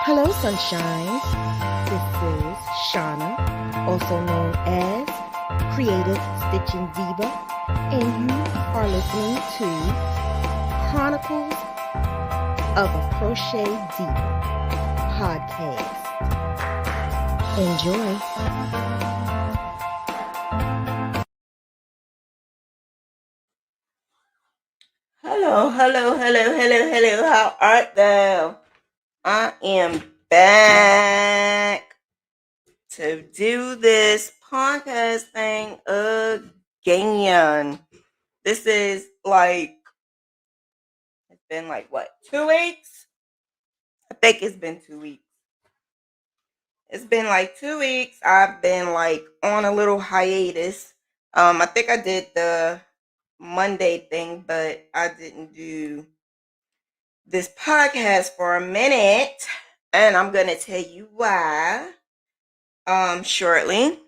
Hello, sunshine. This is Shauna, also known as Creative Stitching Diva, and you are listening to Chronicles of a Crochet Diva podcast. Enjoy. Hello. How art thou? I am back to do this podcast thing again. This is it's been like what, 2 weeks? I think it's been 2 weeks. It's been like 2 weeks. I've been like on a little hiatus. I think I did the Monday thing, but I didn't do this podcast for a minute, and I'm gonna tell you why shortly.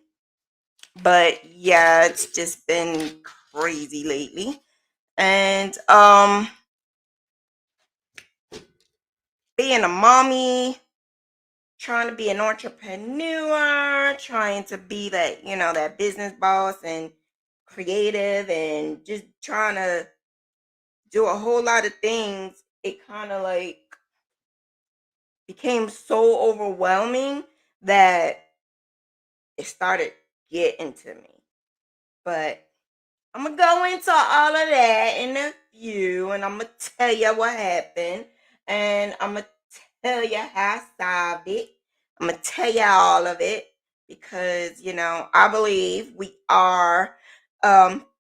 But yeah, it's just been crazy lately. And being a mommy, trying to be an entrepreneur, trying to be that business boss and creative, and just trying to do a whole lot of things, it kind of like became so overwhelming that it started getting to me. But I'm gonna go into all of that in a few, and I'm gonna tell you what happened, and I'm gonna tell you how I solved it. I'm gonna tell you all of it because I believe we are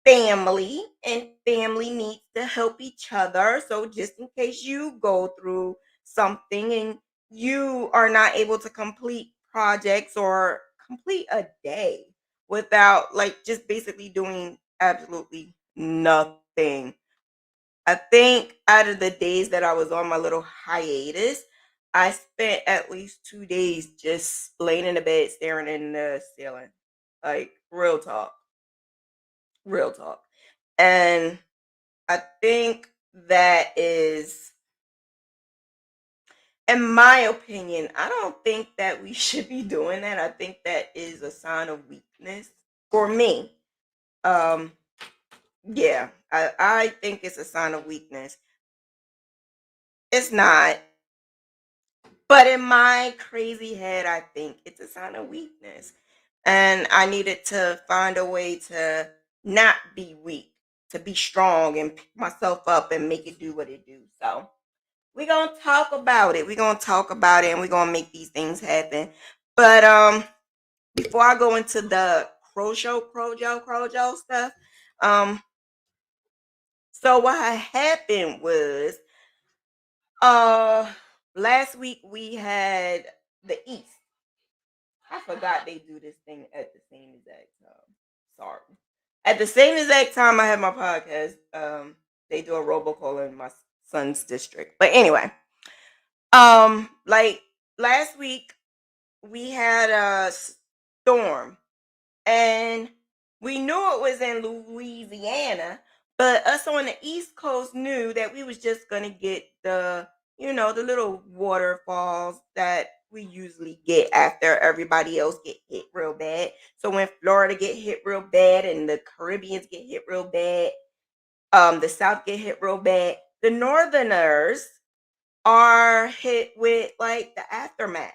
family, and family needs to help each other. So just in case you go through something and you are not able to complete projects or complete a day without just basically doing absolutely nothing. I think out of the days that I was on my little hiatus, I spent at least 2 days just laying in the bed staring in the ceiling. Like real talk. Real talk. And I think that is, in my opinion, I don't think that we should be doing that. I think that is a sign of weakness for me. Um, yeah, I think it's a sign of weakness. It's not, but in my crazy head, I think it's a sign of weakness. And I needed to find a way to not be weak, to be strong and pick myself up and make it do what it do. So we're gonna talk about it. We're gonna talk about it, and we're gonna make these things happen. But before I go into the crojo stuff, um, so what had happened was uh last week we had the East. I forgot they do this thing at the same exact time. Sorry. At the same exact time I have my podcast, they do a robocall in my son's district. But anyway, like last week we had a storm, and we knew it was in Louisiana, but us on the East Coast knew that we was just gonna get the little waterfalls that we usually get after everybody else get hit real bad. So when Florida get hit real bad and the Caribbeans get hit real bad, the South get hit real bad, the Northerners are hit with like the aftermath.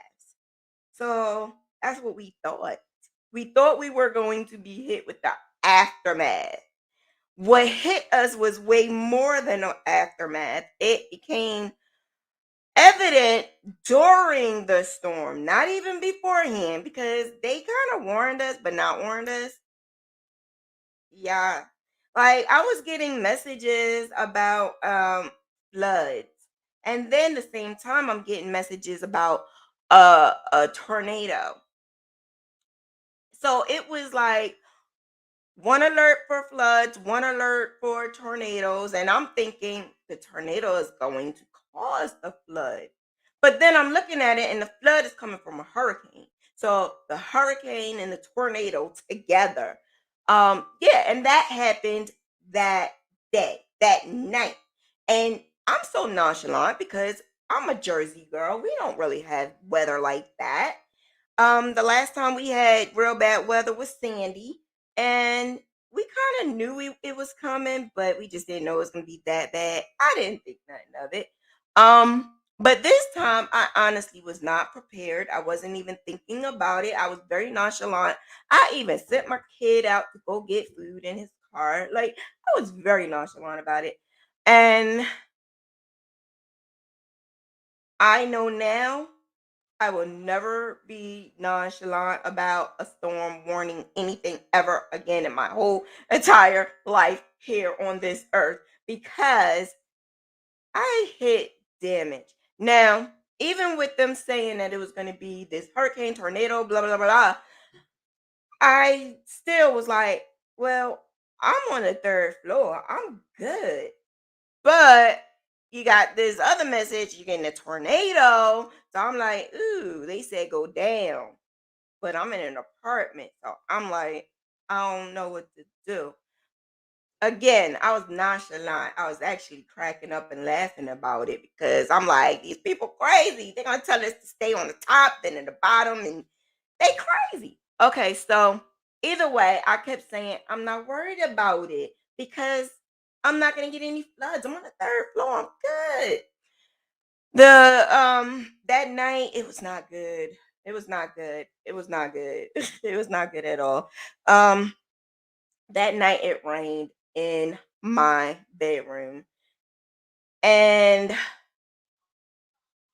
So that's what we thought. We thought we were going to be hit with the aftermath. What hit us was way more than an aftermath. It became evident during the storm, not even beforehand, because they kind of warned us, but not warned us. Yeah. Like I was getting messages about floods. And then the same time I'm getting messages about a tornado. So it was like one alert for floods, one alert for tornadoes, and I'm thinking the tornado is going to cause a flood. But then I'm looking at it and the flood is coming from a hurricane. So the hurricane and the tornado together. Yeah, and that happened that day, that night. And I'm so nonchalant because I'm a Jersey girl. We don't really have weather like that. The last time we had real bad weather was Sandy, and we kind of knew it was coming, but we just didn't know it was gonna be that bad. I didn't think nothing of it. But this time I honestly was not prepared. I wasn't even thinking about it. I was very nonchalant. I even sent my kid out to go get food in his car. Like I was very nonchalant about it. And I know now I will never be nonchalant about a storm warning, anything ever again in my whole entire life here on this earth because I hit damage. Now, even with them saying that it was going to be this hurricane, tornado, blah, blah, blah, blah, I still was like, well, I'm on the third floor. I'm good. But you got this other message, you're getting a tornado. So I'm like, ooh, they said go down. But I'm in an apartment. So I'm like, I don't know what to do. Again, I was nonchalant. I was actually cracking up and laughing about it because I'm like, these people crazy. They're gonna tell us to stay on the top, then at the bottom, and they crazy. Okay, so either way, I kept saying I'm not worried about it because I'm not gonna get any floods. I'm on the third floor. I'm good. The that night it was not good. It was not good. It was not good. It was not good at all. Um that night it rained in my bedroom. And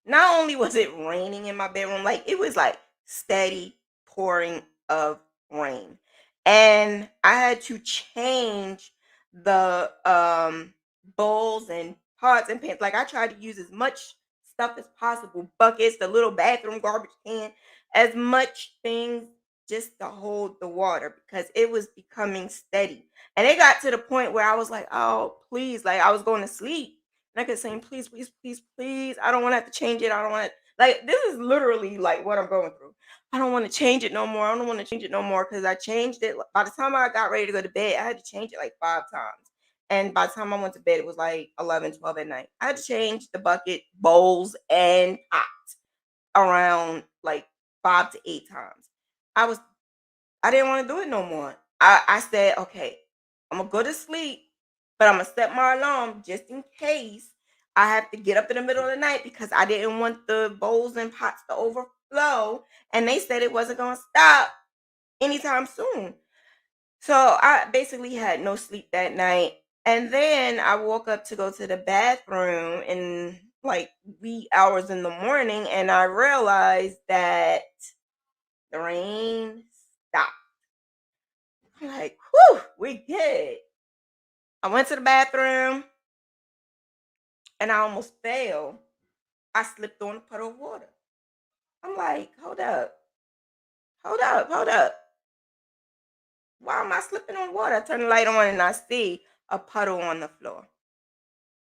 not only was it raining in my bedroom, like it was like steady pouring of rain. And I had to change the bowls and pots and pans. Like I tried to use as much stuff as possible, buckets, the little bathroom garbage can, as much things just to hold the water because it was becoming steady. And it got to the point where I was like, oh, please, like I was going to sleep and I kept saying, please, please, please, please. I don't want to have to change it. I don't want to like this is literally like what I'm going through. I don't want to change it no more. I don't want to change it no more because I changed it. By the time I got ready to go to bed, I had to change it like 5 times. And by the time I went to bed, it was like 11, 12 at night. I had to change the bucket, bowls, and pot around like 5 to 8 times. I was I didn't want to do it no more. I said, okay, I'm gonna go to sleep, but I'm gonna set my alarm just in case I have to get up in the middle of the night because I didn't want the bowls and pots to overflow. And they said it wasn't gonna stop anytime soon. So I basically had no sleep that night. And then I woke up to go to the bathroom in like wee hours in the morning and I realized that the rain stopped. I'm like, whew, we good. I went to the bathroom and I almost fell. I slipped on a puddle of water. I'm like, hold up, hold up, hold up. Why am I slipping on water? I turn the light on and I see a puddle on the floor.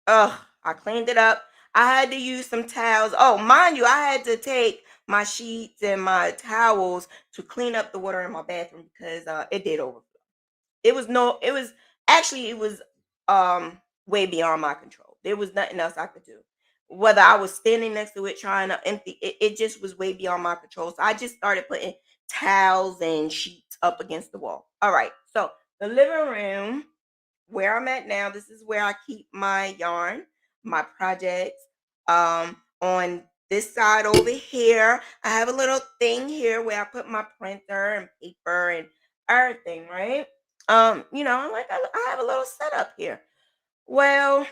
Ugh, I cleaned it up. I had to use some towels. Oh, mind you, I had to take my sheets and my towels to clean up the water in my bathroom because it did overflow. It was actually it was way beyond my control. There was nothing else I could do. Whether I was standing next to it trying to empty it just was way beyond my control. So I just started putting towels and sheets up against the wall. All right. So the living room where I'm at now, this is where I keep my yarn, my projects. On this side over here, I have a little thing here where I put my printer and paper and everything, right? I'm like I have a little setup here. Well,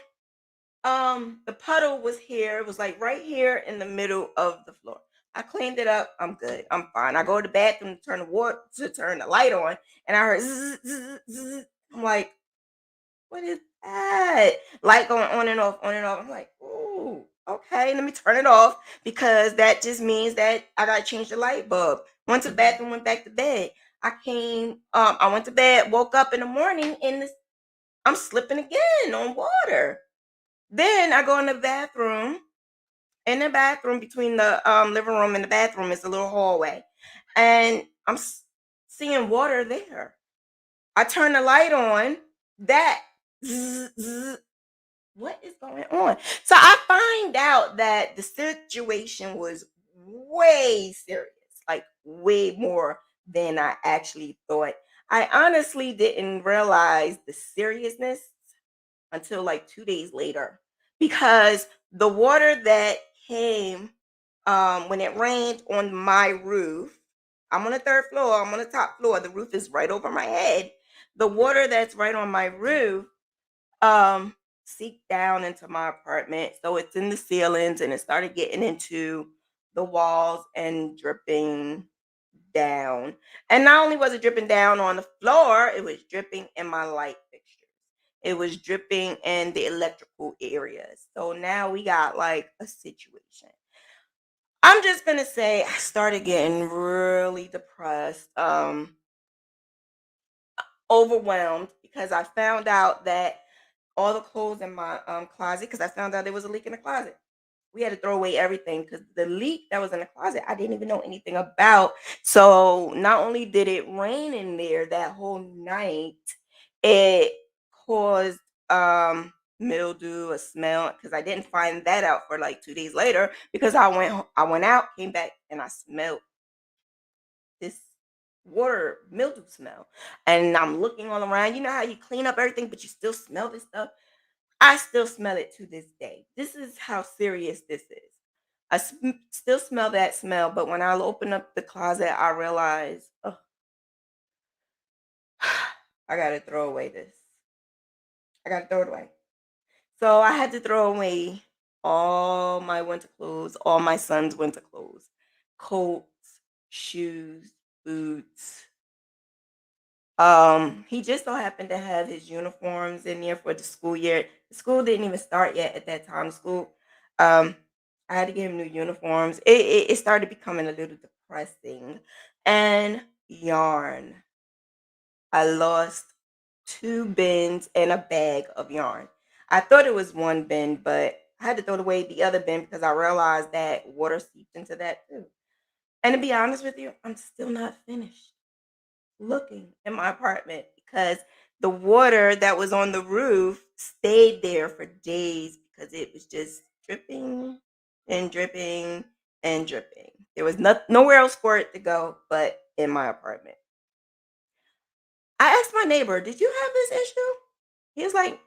the puddle was here. It was like right here in the middle of the floor. I cleaned it up. I'm good. I'm fine. I go to the bathroom to turn the light on, and I heard zzz, zzz, zzz. I'm like, what is that? Light going on and off, on and off. I'm like, ooh, okay, let me turn it off because that just means that I gotta change the light bulb. Went to the bathroom, went back to bed. I went to bed, woke up in the morning, and I'm slipping again on water. Then I go in the bathroom. In the bathroom, between the living room and the bathroom, is a little hallway, and seeing water there. I turn the light on. That zzz, zzz, what is going on? So I find out that the situation was way serious, like way more than I actually thought. I honestly didn't realize the seriousness until like 2 days later because the water that came when it rained on my roof. I'm on the third floor, I'm on the top floor, the roof is right over my head. The water that's right on my roof um seeped down into my apartment, so it's in the ceilings and it started getting into the walls and dripping down. And not only was it dripping down on the floor, it was dripping in my light fixtures. It was dripping in the electrical areas. So now we got like a situation. I'm just gonna say I started getting really depressed, overwhelmed because I found out that all the clothes in my closet, because I found out there was a leak in the closet. We had to throw away everything because the leak that was in the closet, I didn't even know anything about. So not only did it rain in there that whole night, it caused mildew, a smell, because I didn't find that out for like 2 days later because I went out, came back, and I smelled this water mildew smell. And I'm looking all around. You know how you clean up everything, but you still smell this stuff? I still smell it to this day. This is how serious this is. Still smell that smell, but when I open up the closet, I realize, oh, I gotta throw away this. I gotta throw it away. So I had to throw away all my winter clothes, all my son's winter clothes, coats, shoes, boots. He just so happened to have his uniforms in there for the school year. The school didn't even start yet at that time. School, um, I had to get him new uniforms. It started becoming a little depressing. And yarn. I lost 2 bins and a bag of yarn. I thought it was one bin, but I had to throw away the other bin because I realized that water seeped into that too. And to be honest with you, I'm still not finished looking in my apartment because the water that was on the roof stayed there for days because it was just dripping and dripping and dripping. There was nowhere else for it to go but in my apartment. I asked my neighbor, "Did you have this issue?" He was like,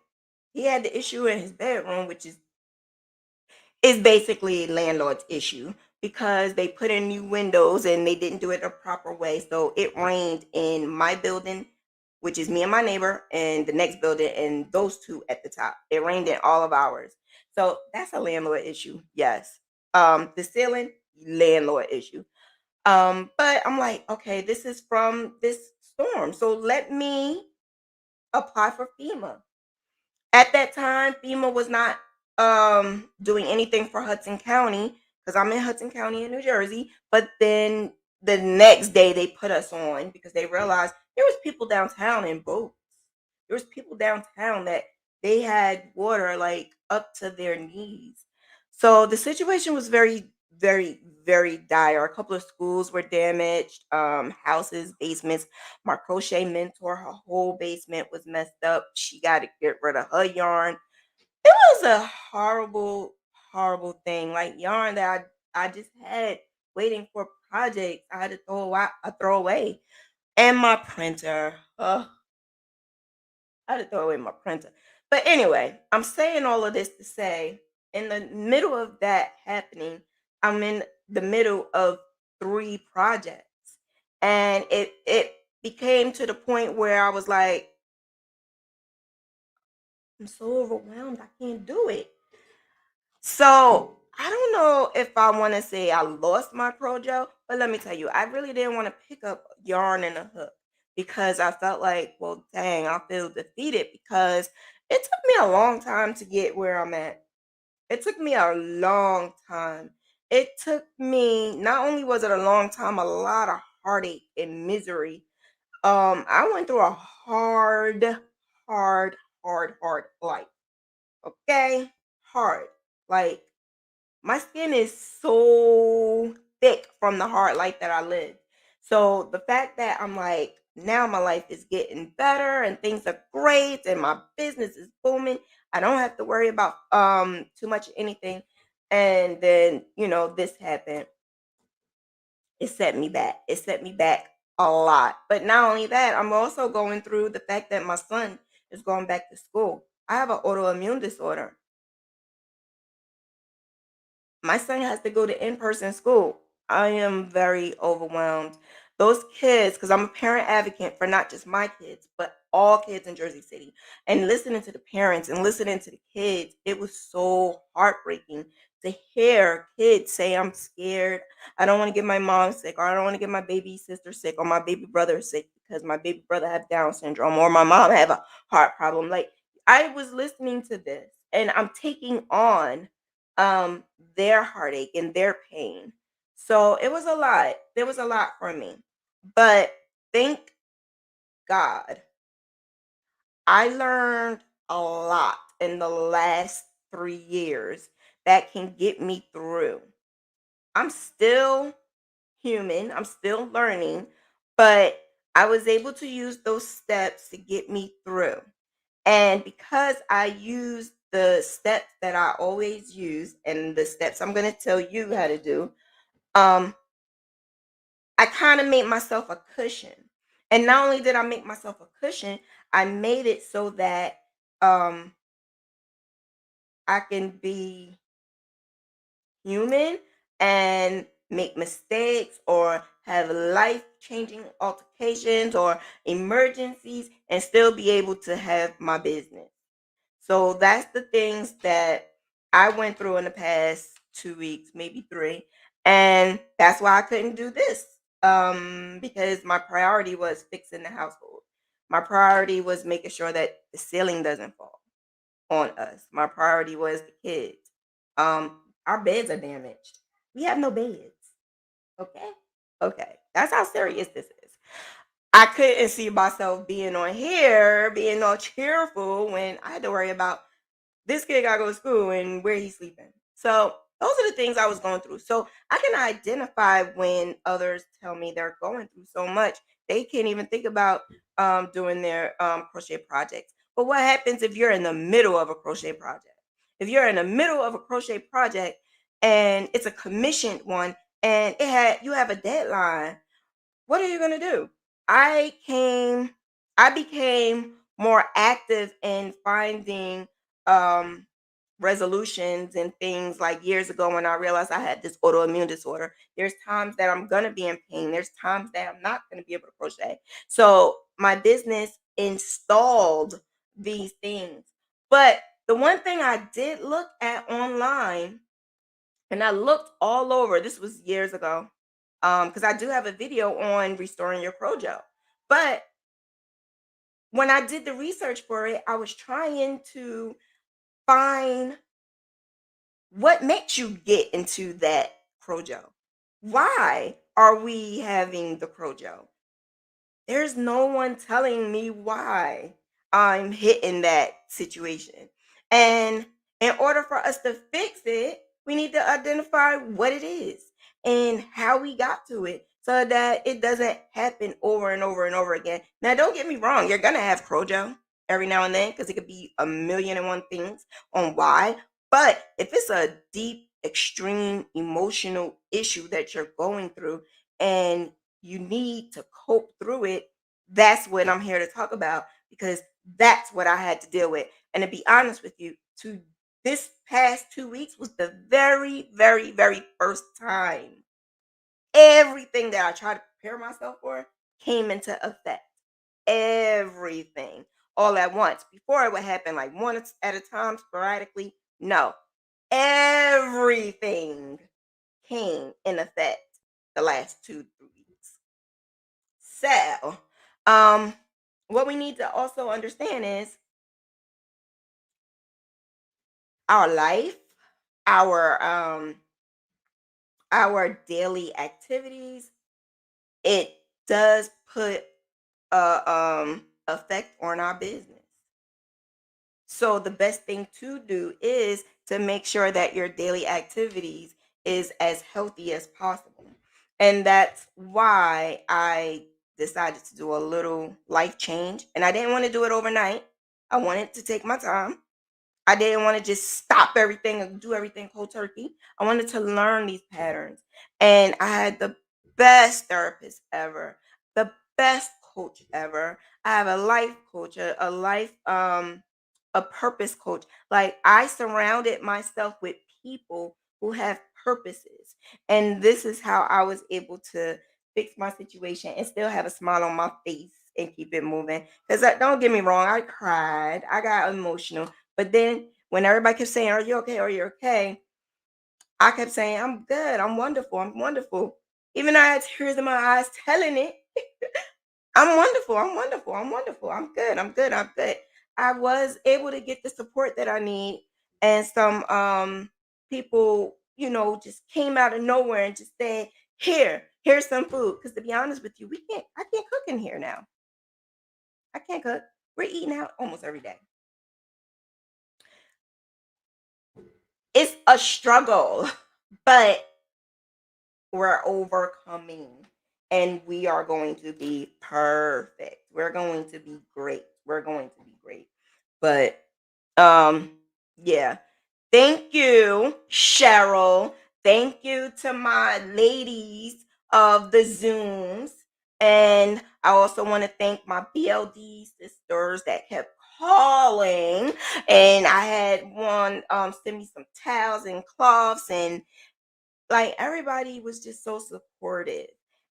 he had the issue in his bedroom, which is basically landlord's issue because they put in new windows and they didn't do it a proper way. So it rained in my building, which is me and my neighbor, and the next building, and those two at the top. It rained in all of ours. So that's a landlord issue. Yes. The ceiling, landlord issue. But I'm like, okay, this is from this storm. So let me apply for FEMA. At that time, FEMA was not doing anything for Hudson County because I'm in Hudson County in New Jersey. But then the next day they put us on because they realized there was people downtown in boats. There was people downtown that they had water like up to their knees. So the situation was very, very, very dire. A couple of schools were damaged, houses, basements. My crochet mentor, her whole basement was messed up. She got to get rid of her yarn. It was a horrible, horrible thing. Like yarn that I just had waiting for projects. I had to throw away. And my printer. I had to throw away my printer. But anyway, I'm saying all of this to say, in the middle of that happening, I'm in the middle of 3 projects. And it became to the point where I was like, I'm so overwhelmed. I can't do it. So I don't know if I want to say I lost my projo, but let me tell you, I really didn't want to pick up yarn and a hook because I felt like, well, dang, I feel defeated because it took me a long time to get where I'm at. It took me a long time. It took me, not only was it a long time, a lot of heartache and misery. I went through a hard, hard life. Okay? Hard. Like my skin is so thick from the hard life that I lived. So the fact that I'm like, now my life is getting better and things are great and my business is booming, I don't have to worry about too much anything. And then, this happened. It set me back. It set me back a lot. But not only that, I'm also going through the fact that my son is going back to school. I have an autoimmune disorder. My son has to go to in-person school. I am very overwhelmed. Those kids, because I'm a parent advocate for not just my kids, but all kids in Jersey City. And listening to the parents and listening to the kids, it was so heartbreaking to hear kids say, I'm scared. I don't want to get my mom sick, or I don't want to get my baby sister sick, or my baby brother sick because my baby brother have Down syndrome, or my mom have a heart problem. Like, I was listening to this and I'm taking on um their heartache and their pain. So it was a lot. There was a lot for me. But thank God I learned a lot in the last 3 years that can get me through. I'm still human, I'm still learning, but I was able to use those steps to get me through. And because I use the steps that I always use and the steps I'm going to tell you how to do, um, I kind of made myself a cushion. And not only did I make myself a cushion, I made it so that um, I can be human and make mistakes or have life changing altercations or emergencies and still be able to have my business. So that's the things that I went through in the past 2 weeks, maybe three. And that's why I couldn't do this. Because my priority was fixing the household. My priority was making sure that the ceiling doesn't fall on us. My priority was the kids. Our beds are damaged. We have no beds. Okay. Okay. That's how serious this is. I couldn't see myself being on here, being all cheerful when I had to worry about this kid gotta go to school and where he's sleeping. So those are the things I was going through. So I can identify when others tell me they're going through so much they can't even think about doing their crochet projects. But what happens if you're in the middle of a crochet project? If you're in the middle of a crochet project and it's a commissioned one and you have a deadline, what are you gonna do? I came I became more active in finding um resolutions and things like years ago when I realized I had this autoimmune disorder. There's times that I'm gonna be in pain. There's times that I'm not gonna be able to crochet. So my business installed these things. But the one thing I did look at online and I looked all over. This was years ago. Because I do have a video on restoring your Crojo. But when I did the research for it, I was trying to find what makes you get into that Crojo. Why are we having the Crojo? There's no one telling me why I'm hitting that situation. And in order for us to fix it, we need to identify what it is and how we got to it so that it doesn't happen over and over and over again. Now, don't get me wrong, you're going to have Crojo every now and then because it could be a million and one things on why. But if it's a deep, extreme emotional issue that you're going through and you need to cope through it, that's what I'm here to talk about because that's what I had to deal with. And to be honest with you, to this past 2 weeks was the very, very, very first time everything that I tried to prepare myself for came into effect. Everything all at once. Before it would happen like one at a time sporadically. No, everything came in effect the last 2 3 weeks. So, um, what we need to also understand is our life, our our daily activities. It does put a effect on our business. So the best thing to do is to make sure that your daily activities is as healthy as possible. And that's why I decided to do a little life change. And I didn't want to do it overnight. I wanted to take my time. I didn't want to just stop everything and do everything cold turkey. I wanted to learn these patterns. And I had the best therapist ever, the best coach ever. I have a life coach, a life a purpose coach. Like I surrounded myself with people who have purposes. And this is how I was able to fix my situation and still have a smile on my face and keep it moving. Because don't get me wrong, I cried, I got emotional, but then when everybody kept saying, "Are you okay? Are you okay?" I kept saying, "I'm good. I'm wonderful. I'm wonderful." Even though I had tears in my eyes telling it, I'm wonderful. I'm wonderful. I'm wonderful. I'm good. I'm good. I'm good. I was able to get the support that I need, and some people, just came out of nowhere and just said, here's some food." Because to be honest with you, I can't cook in here now. I can't cook. We're eating out almost every day. It's a struggle, but we're overcoming and we are going to be perfect. We're going to be great. We're going to be great. But um yeah. Thank you, Cheryl. Thank you to my ladies of the Zooms. And I also want to thank my BLD sisters that kept calling. And I had one send me some towels and cloths, and like everybody was just so supportive.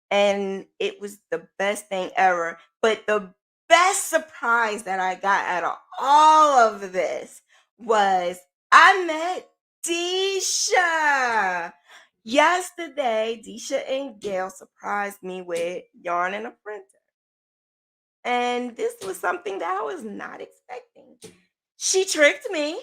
And it was the best thing ever. But the best surprise that I got out of all of this was I met Deisha. Yesterday, Deisha and Gail surprised me with yarn and a printer. And this was something that I was not expecting. She tricked me.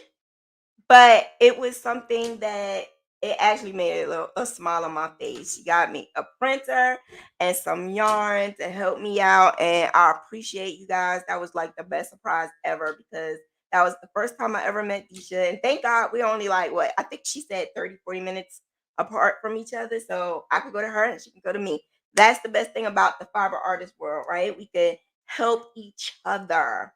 But it was something that it actually made a smile on my face. She got me a printer and some yarn to help me out, and I appreciate you guys. That was like the best surprise ever because that was the first time I ever met Disha. And thank God we only like what I think she said 30-40 minutes apart from each other. So I could go to her and she can go to me. That's the best thing about the fiber artist world, right? We could help each other.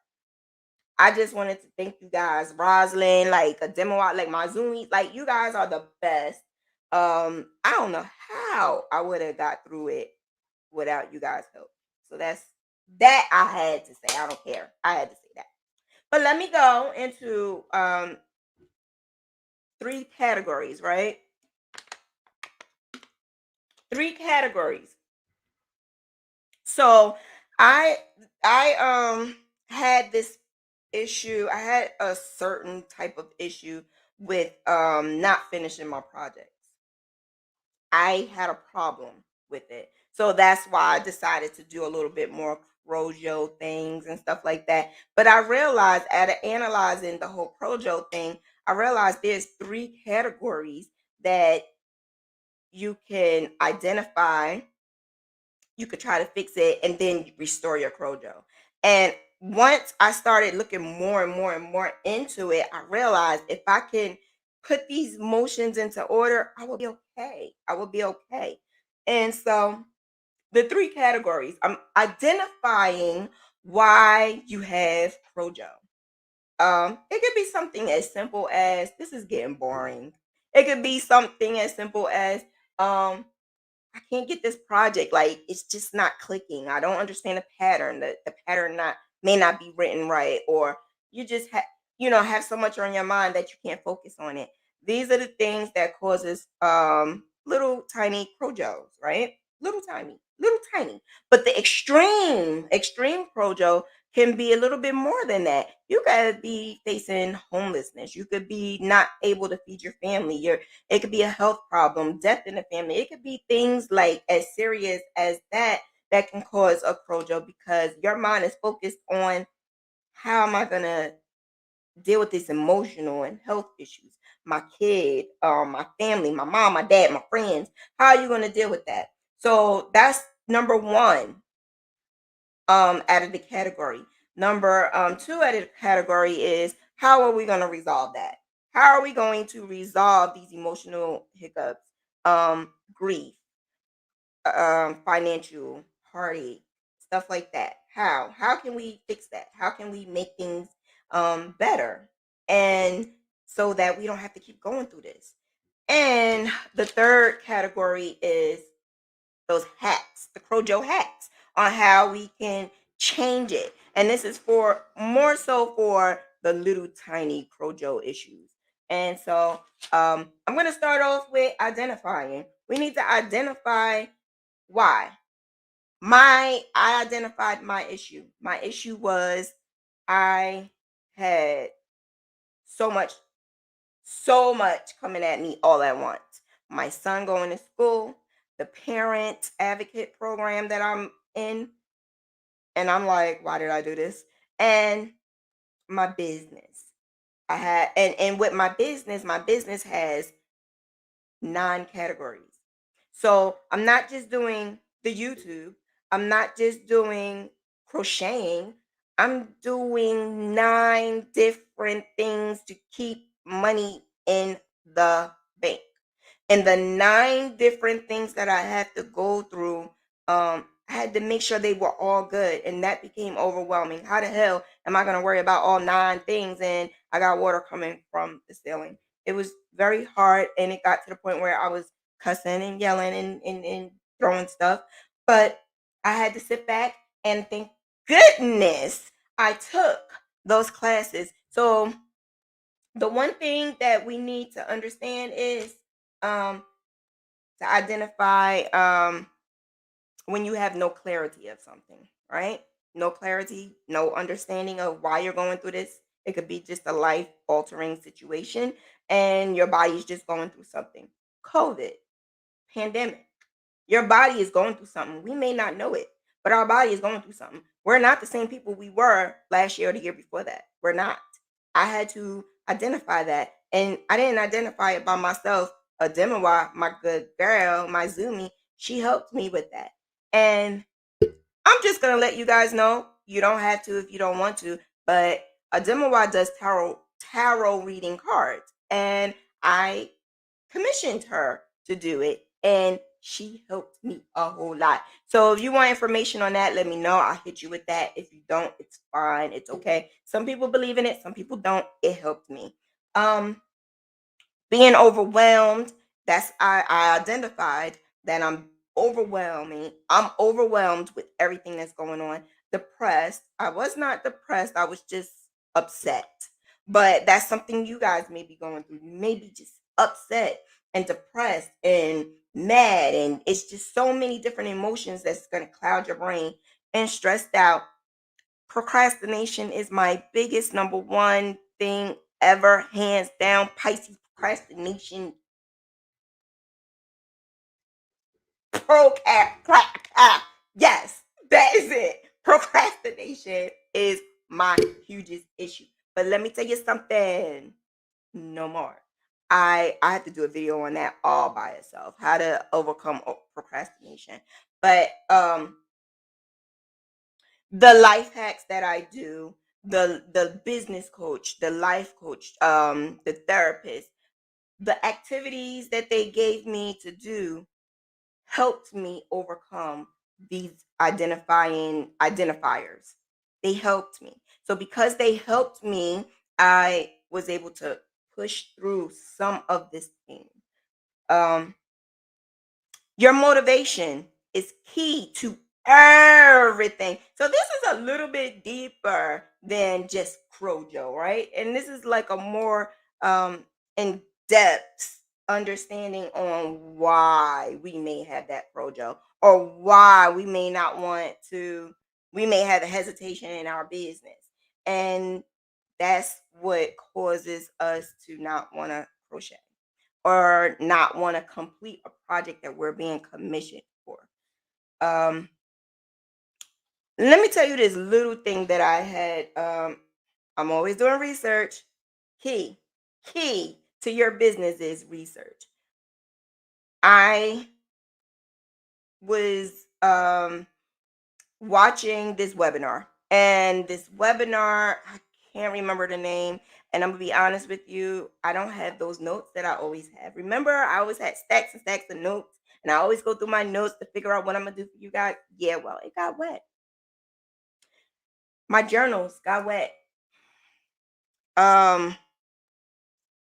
I just wanted to thank you guys, Roslyn, like a demo out, like my Zoomies, like you guys are the best. I don't know how I would have got through it without you guys' help. So that I had to say. I don't care. I had to say that. But let me go into three categories, right? Three categories. So I I had this issue. I had a certain type of issue with not finishing my projects. I had a problem with it. So that's why I decided to do a little bit more Projo things and stuff like that. But I realized at analyzing the whole Projo thing, I realized there's three categories that you can identify. You could try to fix it and then restore your Crojo. And once I started looking more and more and more into it, I realized if I can put these motions into order, I will be okay. I will be okay. And so the three categories, I'm identifying why you have Crojo. It could be something as simple as this is getting boring. It could be something as simple as um I can't get this project. Like it's just not clicking. I don't understand the pattern. The pattern not may not be written right, or you just have so much on your mind that you can't focus on it. These are the things that causes little tiny crojos, right? Little tiny. But the extreme crojo can be a little bit more than that. You gotta be facing homelessness. You could be not able to feed your family. It could be a health problem, death in the family. It could be things like as serious as that can cause a crojo because your mind is focused on how am I gonna deal with this emotional and health issues. My kid, my family, my mom, my dad, my friends. How are you gonna deal with that? So that's number one out of the category. Number two out of the category is how are we going to resolve that? How are we going to resolve these emotional hiccups, grief, financial heartache, stuff like that? How can we fix that? How can we make things better? and so that we don't have to keep going through this. And the third category is those hacks, the Crojo hacks on how we can change it. And this is for more so for the little tiny Crojo issues. And so I'm going to start off with identifying. We need to identify why. I identified my issue. My issue was I had so much coming at me all at once. My son going to school, the parent advocate program that I'm in, and I'm like, why did I do this? And my business. I had and with my business has 9 categories. So I'm not just doing the YouTube, I'm not just doing crocheting, I'm doing 9 different things to keep money in the bank. And the 9 different things that I had to go through, I had to make sure they were all good, and that became overwhelming. How the hell am I going to worry about all 9 things and I got water coming from the ceiling? It was very hard, and it got to the point where I was cussing and yelling and throwing stuff. But I had to sit back and thank goodness I took those classes. So the one thing that we need to understand is um, to identify when you have no clarity of something, right? No clarity, no understanding of why you're going through this. It could be just a life altering situation and your body's just going through something. COVID, pandemic. Your body is going through something. We may not know it, but our body is going through something. We're not the same people we were last year or the year before that. We're not. I had to identify that. And I didn't identify it by myself. Ademawa, my good girl, my Zumi, she helped me with that. And I'm just gonna let you guys know. You don't have to if you don't want to, but Ademawa does tarot reading cards. And I commissioned her to do it, and she helped me a whole lot. So if you want information on that, let me know. I'll hit you with that. If you don't, it's fine. It's okay. Some people believe in it, some people don't. It helped me. Um, Being overwhelmed, I identified that I'm overwhelmed with everything that's going on. Depressed, I was not depressed, I was just upset. But that's something you guys may be going through. You may be just upset and depressed and mad, and it's just so many different emotions that's going to cloud your brain. And stressed out. Procrastination is my biggest number one thing ever, hands down. Pisces procrastination. Yes, that is it. Procrastination is my hugest issue. But let me tell you something. No more. I have to do a video on that all by itself. How to overcome procrastination. But the life hacks that I do, the business coach, the life coach, the therapist, the activities that they gave me to do helped me overcome these identifying identifiers. They helped me. So because they helped me, I was able to push through some of this pain. Um, your motivation is key to everything. So this is a little bit deeper than just Crojo, right? And this is like a more in-depth understanding on why we may have that Crojo, or why we may have a hesitation in our business. And that's what causes us to not want to crochet or not want to complete a project that we're being commissioned for. Um, Let me tell you this little thing that I had. I'm always doing research. Key, key to your business is research. I was watching this webinar, and this webinar, I can't remember the name. And I'm gonna be honest with you, I don't have those notes that I always have. Remember, I always had stacks and stacks of notes, and I always go through my notes to figure out what I'm gonna do for you guys. Yeah, well, it got wet. My journals got wet.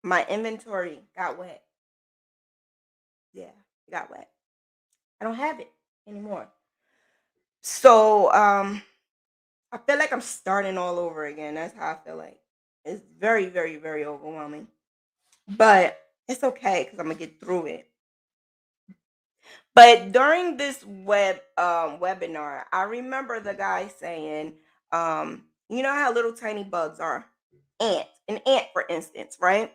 My inventory got wet. Yeah, it got wet. I don't have it anymore. So I feel like I'm starting all over again. That's how I feel like. It's very, very, very overwhelming. But it's okay because I'm gonna get through it. But during this webinar, I remember the guy saying, you know how little tiny bugs are? An ant, for instance, right?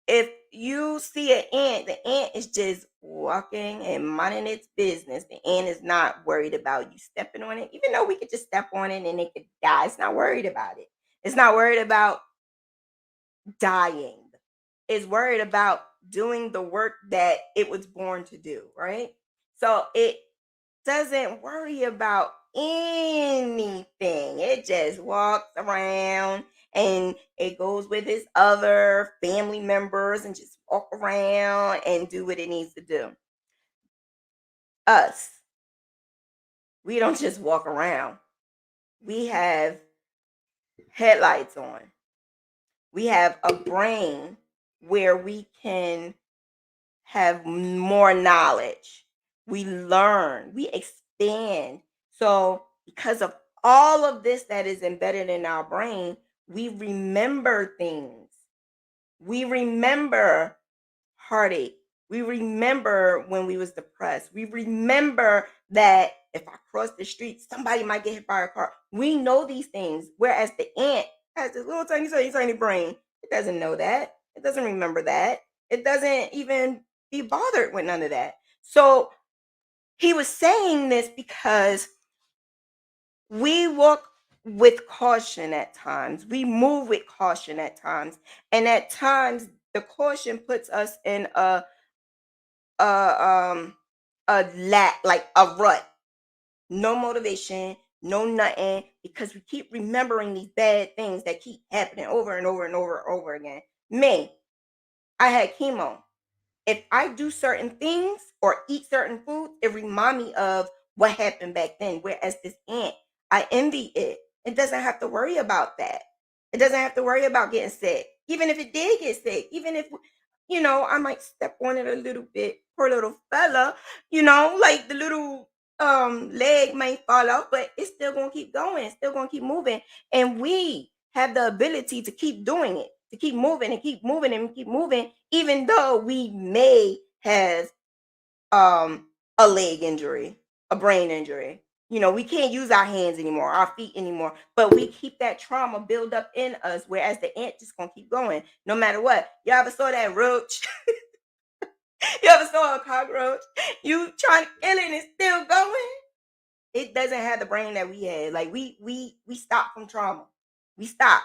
If you see an ant, the ant is just walking and minding its business. The ant is not worried about you stepping on it, even though we could just step on it and it could die. It's not worried about it. It's not worried about dying. It's worried about doing the work that it was born to do, right? So it doesn't worry about anything. It just walks around and it goes with its other family members and just walk around and do what it needs to do. Us, we don't just walk around. We have headlights on. We have a brain where we can have more knowledge. We learn, we expand. So, because of all of this that is embedded in our brain, we remember things. We remember heartache. We remember when we was depressed. We remember that if I cross the street, somebody might get hit by a car. We know these things. Whereas the ant has this little tiny, tiny, tiny brain. It doesn't know that. It doesn't remember that. It doesn't even be bothered with none of that. So he was saying this because we walk with caution at times. We move with caution at times. And at times the caution puts us in a like a rut. No motivation, no nothing, because we keep remembering these bad things that keep happening over and over and over and over again. Me, I had chemo. If I do certain things or eat certain foods, it remind me of what happened back then. Whereas this ant, I envy it. It doesn't have to worry about that. It doesn't have to worry about getting sick. Even if it did get sick, even if I might step on it a little bit. Poor little fella, like the little leg might fall off, but it's still gonna keep going, it's still gonna keep moving. And we have the ability to keep doing it, to keep moving and keep moving and keep moving, even though we may have a leg injury, a brain injury. We can't use our hands anymore, our feet anymore, but we keep that trauma build up in us, whereas the ant just gonna keep going no matter what. You ever saw that roach? You ever saw a cockroach? You trying to kill it and it's still going? It doesn't have the brain that we had. Like we stop from trauma. We stop.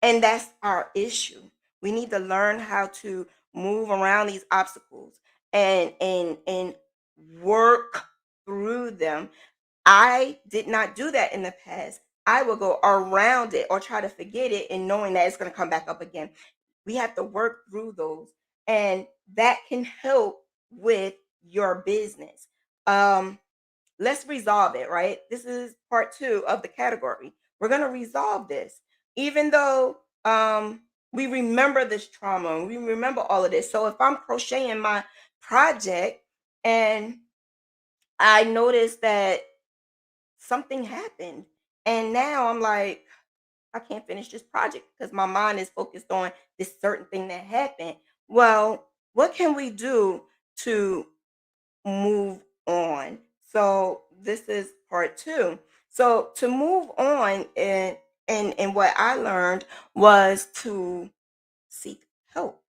And that's our issue. We need to learn how to move around these obstacles and work through them. I did not do that in the past. I will go around it or try to forget it and knowing that it's going to come back up again. We have to work through those, and that can help with your business. Let's resolve it, right? This is part 2 of the category. We're going to resolve this. Even though we remember this trauma, we remember all of this. So if I'm crocheting my project and I notice that something happened and now I'm like, I can't finish this project because my mind is focused on this certain thing that happened. Well, what can we do to move on? So this is part 2. So to move on, and what I learned was to seek help.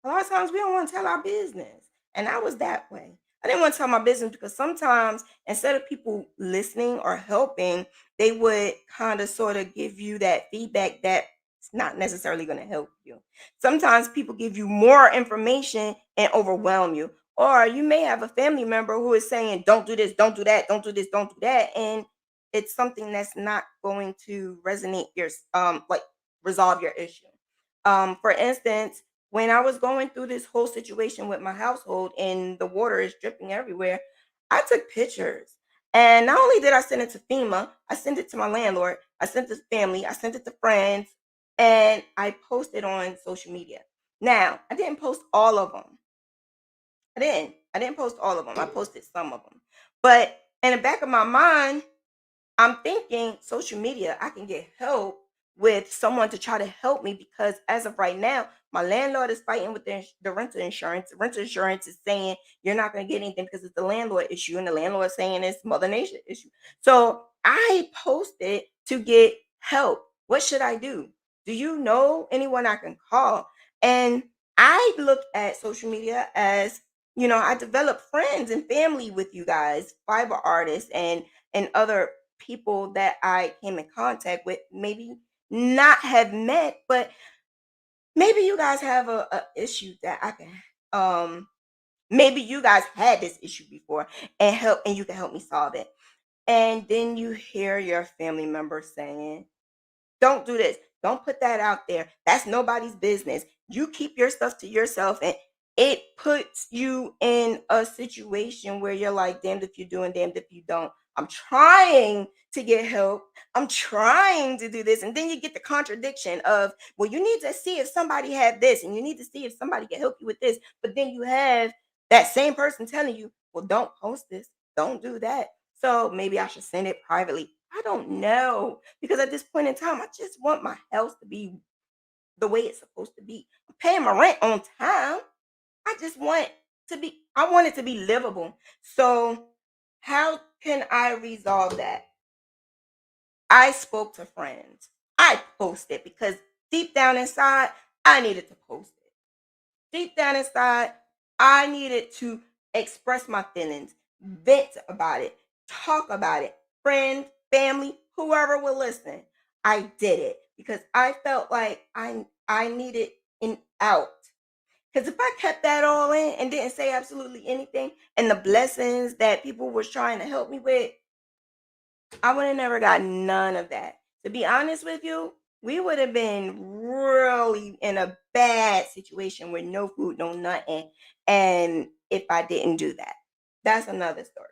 A lot of times we don't want to tell our business. And I was that way. I didn't want to tell my business because sometimes instead of people listening or helping, they would kind of sort of give you that feedback that it's not necessarily going to help you. Sometimes people give you more information and overwhelm you. Or you may have a family member who is saying, don't do this, don't do that, don't do this, don't do that. And it's something that's not going to resonate your like resolve your issue. For instance, when I was going through this whole situation with my household and the water is dripping everywhere, I took pictures. And not only did I send it to FEMA, I sent it to my landlord, I sent it to family, I sent it to friends. and I posted on social media. Now, I didn't post all of them. I didn't post all of them. I posted some of them. But in the back of my mind, I'm thinking social media, I can get help with someone to try to help me, because as of right now, my landlord is fighting with the rental insurance. The rental insurance is saying you're not going to get anything because it's the landlord issue, and the landlord is saying it's Mother Nature issue. So I posted to get help. What should I do? Do you know anyone I can call? And I look at social media as, I develop friends and family with you guys, fiber artists and other people that I came in contact with, maybe not have met, but maybe you guys have a issue that I can maybe you guys had this issue before and you can help me solve it. And then you hear your family member saying, don't do this. Don't put that out there. That's nobody's business. You keep your stuff to yourself. And it puts you in a situation where you're like, damned if you do and damned if you don't. I'm trying to get help. I'm trying to do this. And then you get the contradiction of, well, you need to see if somebody had this and you need to see if somebody can help you with this. But then you have that same person telling you, well, don't post this. Don't do that. So maybe I should send it privately. I don't know, because at this point in time, I just want my house to be the way it's supposed to be. I'm paying my rent on time. I want it to be livable. So how can I resolve that? I spoke to friends. I posted because deep down inside, I needed to post it. Deep down inside, I needed to express my feelings, vent about it, talk about it. Friends, family, whoever will listen. I did it because I felt like I needed an out. Because if I kept that all in and didn't say absolutely anything, and the blessings that people was trying to help me with, I would have never got none of that. To be honest with you, we would have been really in a bad situation with no food, no nothing. And if I didn't do that, that's another story.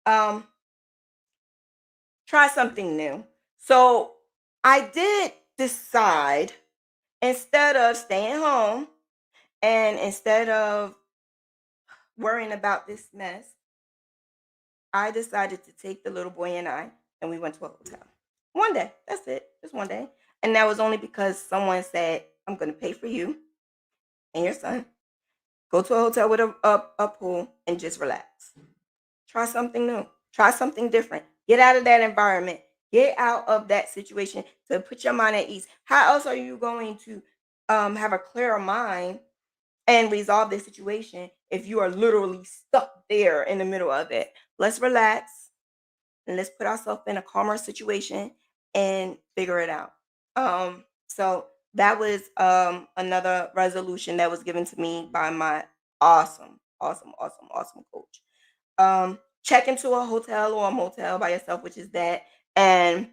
Um, Try something new. So I did decide, instead of staying home and instead of worrying about this mess, I decided to take the little boy and we went to a hotel. One day. That's it. Just one day. And that was only because someone said, I'm going to pay for you and your son. Go to a hotel with a pool and just relax. Try something new. Try something different. Get out of that environment. Get out of that situation to put your mind at ease. How else are you going to have a clearer mind and resolve this situation if you are literally stuck there in the middle of it? Let's relax and let's put ourselves in a calmer situation and figure it out. So that was another resolution that was given to me by my awesome coach. Check into a hotel or a motel by yourself, which is that, and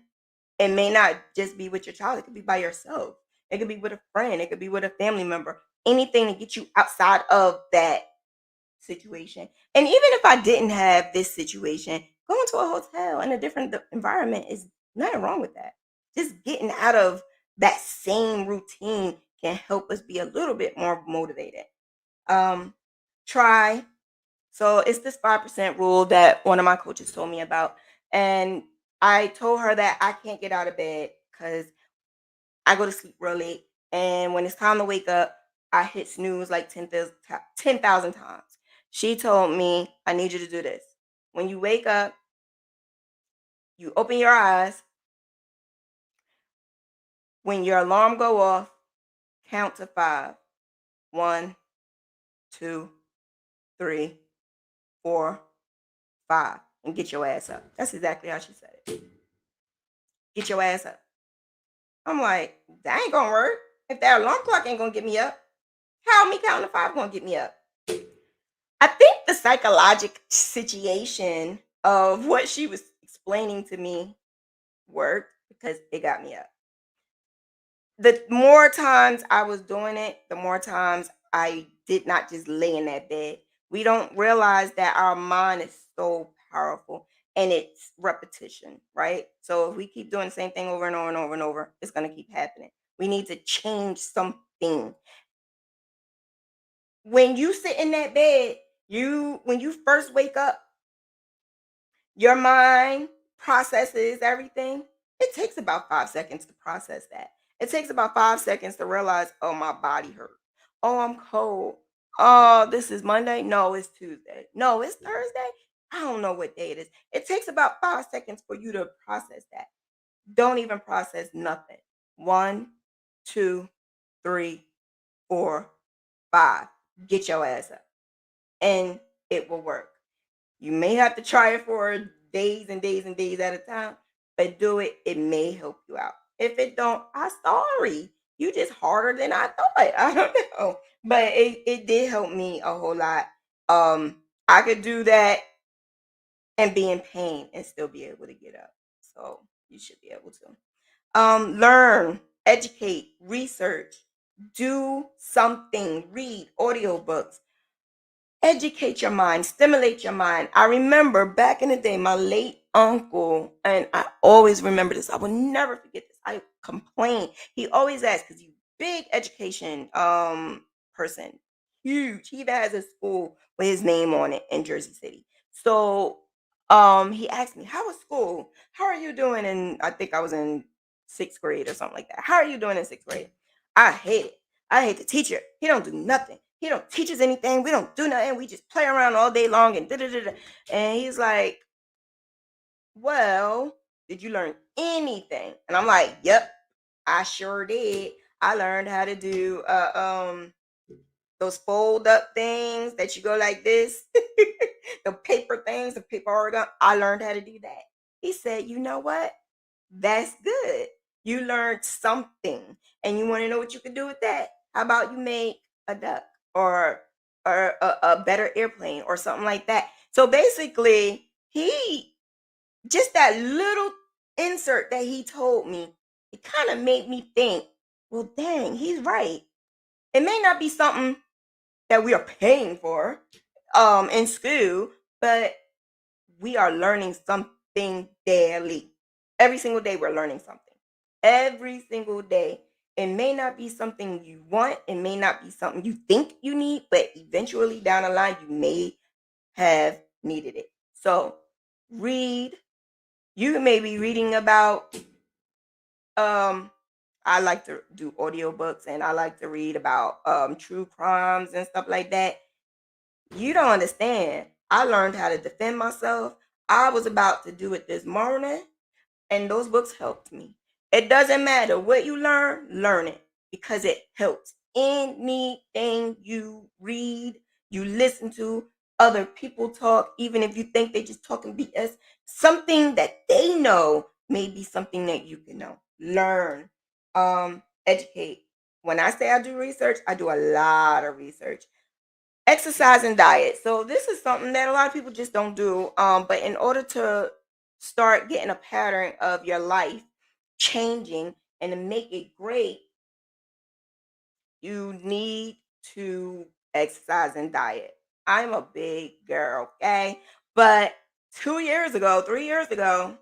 it may not just be with your child, it could be by yourself. It could be with a friend, it could be with a family member. Anything to get you outside of that situation. And even if I didn't have this situation, going to a hotel in a different environment is nothing wrong with that. Just getting out of that same routine can help us be a little bit more motivated. Um, Try. So it's this 5% rule that one of my coaches told me about. And I told her that I can't get out of bed because I go to sleep real late. And when it's time to wake up, I hit snooze like 10,000 times. She told me, I need you to do this. When you wake up, you open your eyes. When your alarm go off, count to 5. 1, 2, 3, 4, 5. And get your ass up. That's exactly how she said it. Get your ass up. I'm like, that ain't gonna work. If that alarm clock ain't gonna get me up, how me counting to 5 gonna get me up? I think the psychological situation of what she was explaining to me worked because it got me up. The more times I was doing it, the more times I did not just lay in that bed. We don't realize that our mind is so powerful and it's repetition, right? So if we keep doing the same thing over and over and over and over, it's going to keep happening. We need to change something. When you sit in that bed, when you first wake up, your mind processes everything. It takes about 5 seconds to process that. It takes about 5 seconds to realize, oh, my body hurts. Oh, I'm cold. Oh, this is Monday. No, it's Tuesday. No, it's Thursday. I don't know what day it is. It takes about 5 seconds for you to process that. Don't even process nothing. One, two, three, 4, 5. Get your ass up. And it will work. You may have to try it for days and days and days at a time, but do it. It may help you out. If it don't, I'm sorry. You just harder than I thought. I don't know. But it did help me a whole lot. I could do that and be in pain and still be able to get up. So you should be able to. Learn, educate, research, do something, read audiobooks, educate your mind, stimulate your mind. I remember back in the day, my late uncle, and I always remember this. I will never forget this. I complained. He always asked, because he's big education person, huge. He even has a school with his name on it in Jersey City. So he asked me, how was school? How are you doing? And I think I was in 6th grade or something like that. How are you doing in 6th grade? I hate it. I hate the teacher. He don't do nothing. He don't teach us anything. We don't do nothing. We just play around all day long and da da da da. And he's like, well, did you learn anything? And I'm like, yep, I sure did. I learned how to do those fold up things that you go like this, the paper things, the paper origami. I learned how to do that. He said, you know what? That's good. You learned something, and you want to know what you can do with that. How about you make a duck or a better airplane or something like that? So basically, he just that little insert that he told me, it kind of made me think, well, dang, he's right. It may not be something that we are paying for in school, but we are learning something daily. Every single day we're learning something. Every single day. It may not be something you want, it may not be something you think you need, but eventually down the line you may have needed it. So read. You may be reading about I like to do audiobooks and I like to read about true crimes and stuff like that. You don't understand. I learned how to defend myself. I was about to do it this morning, and those books helped me. It doesn't matter what you learn it because it helps. Anything you read, you listen to, other people talk, even if you think they just talking BS, something that they know may be something that you can know. Learn, educate. When I say I do research, I do a lot of research. Exercise and diet. So this is something that a lot of people just don't do. But in order to start getting a pattern of your life changing and to make it great, you need to exercise and diet. I'm a big girl, okay? But 2 years ago, 3 years ago,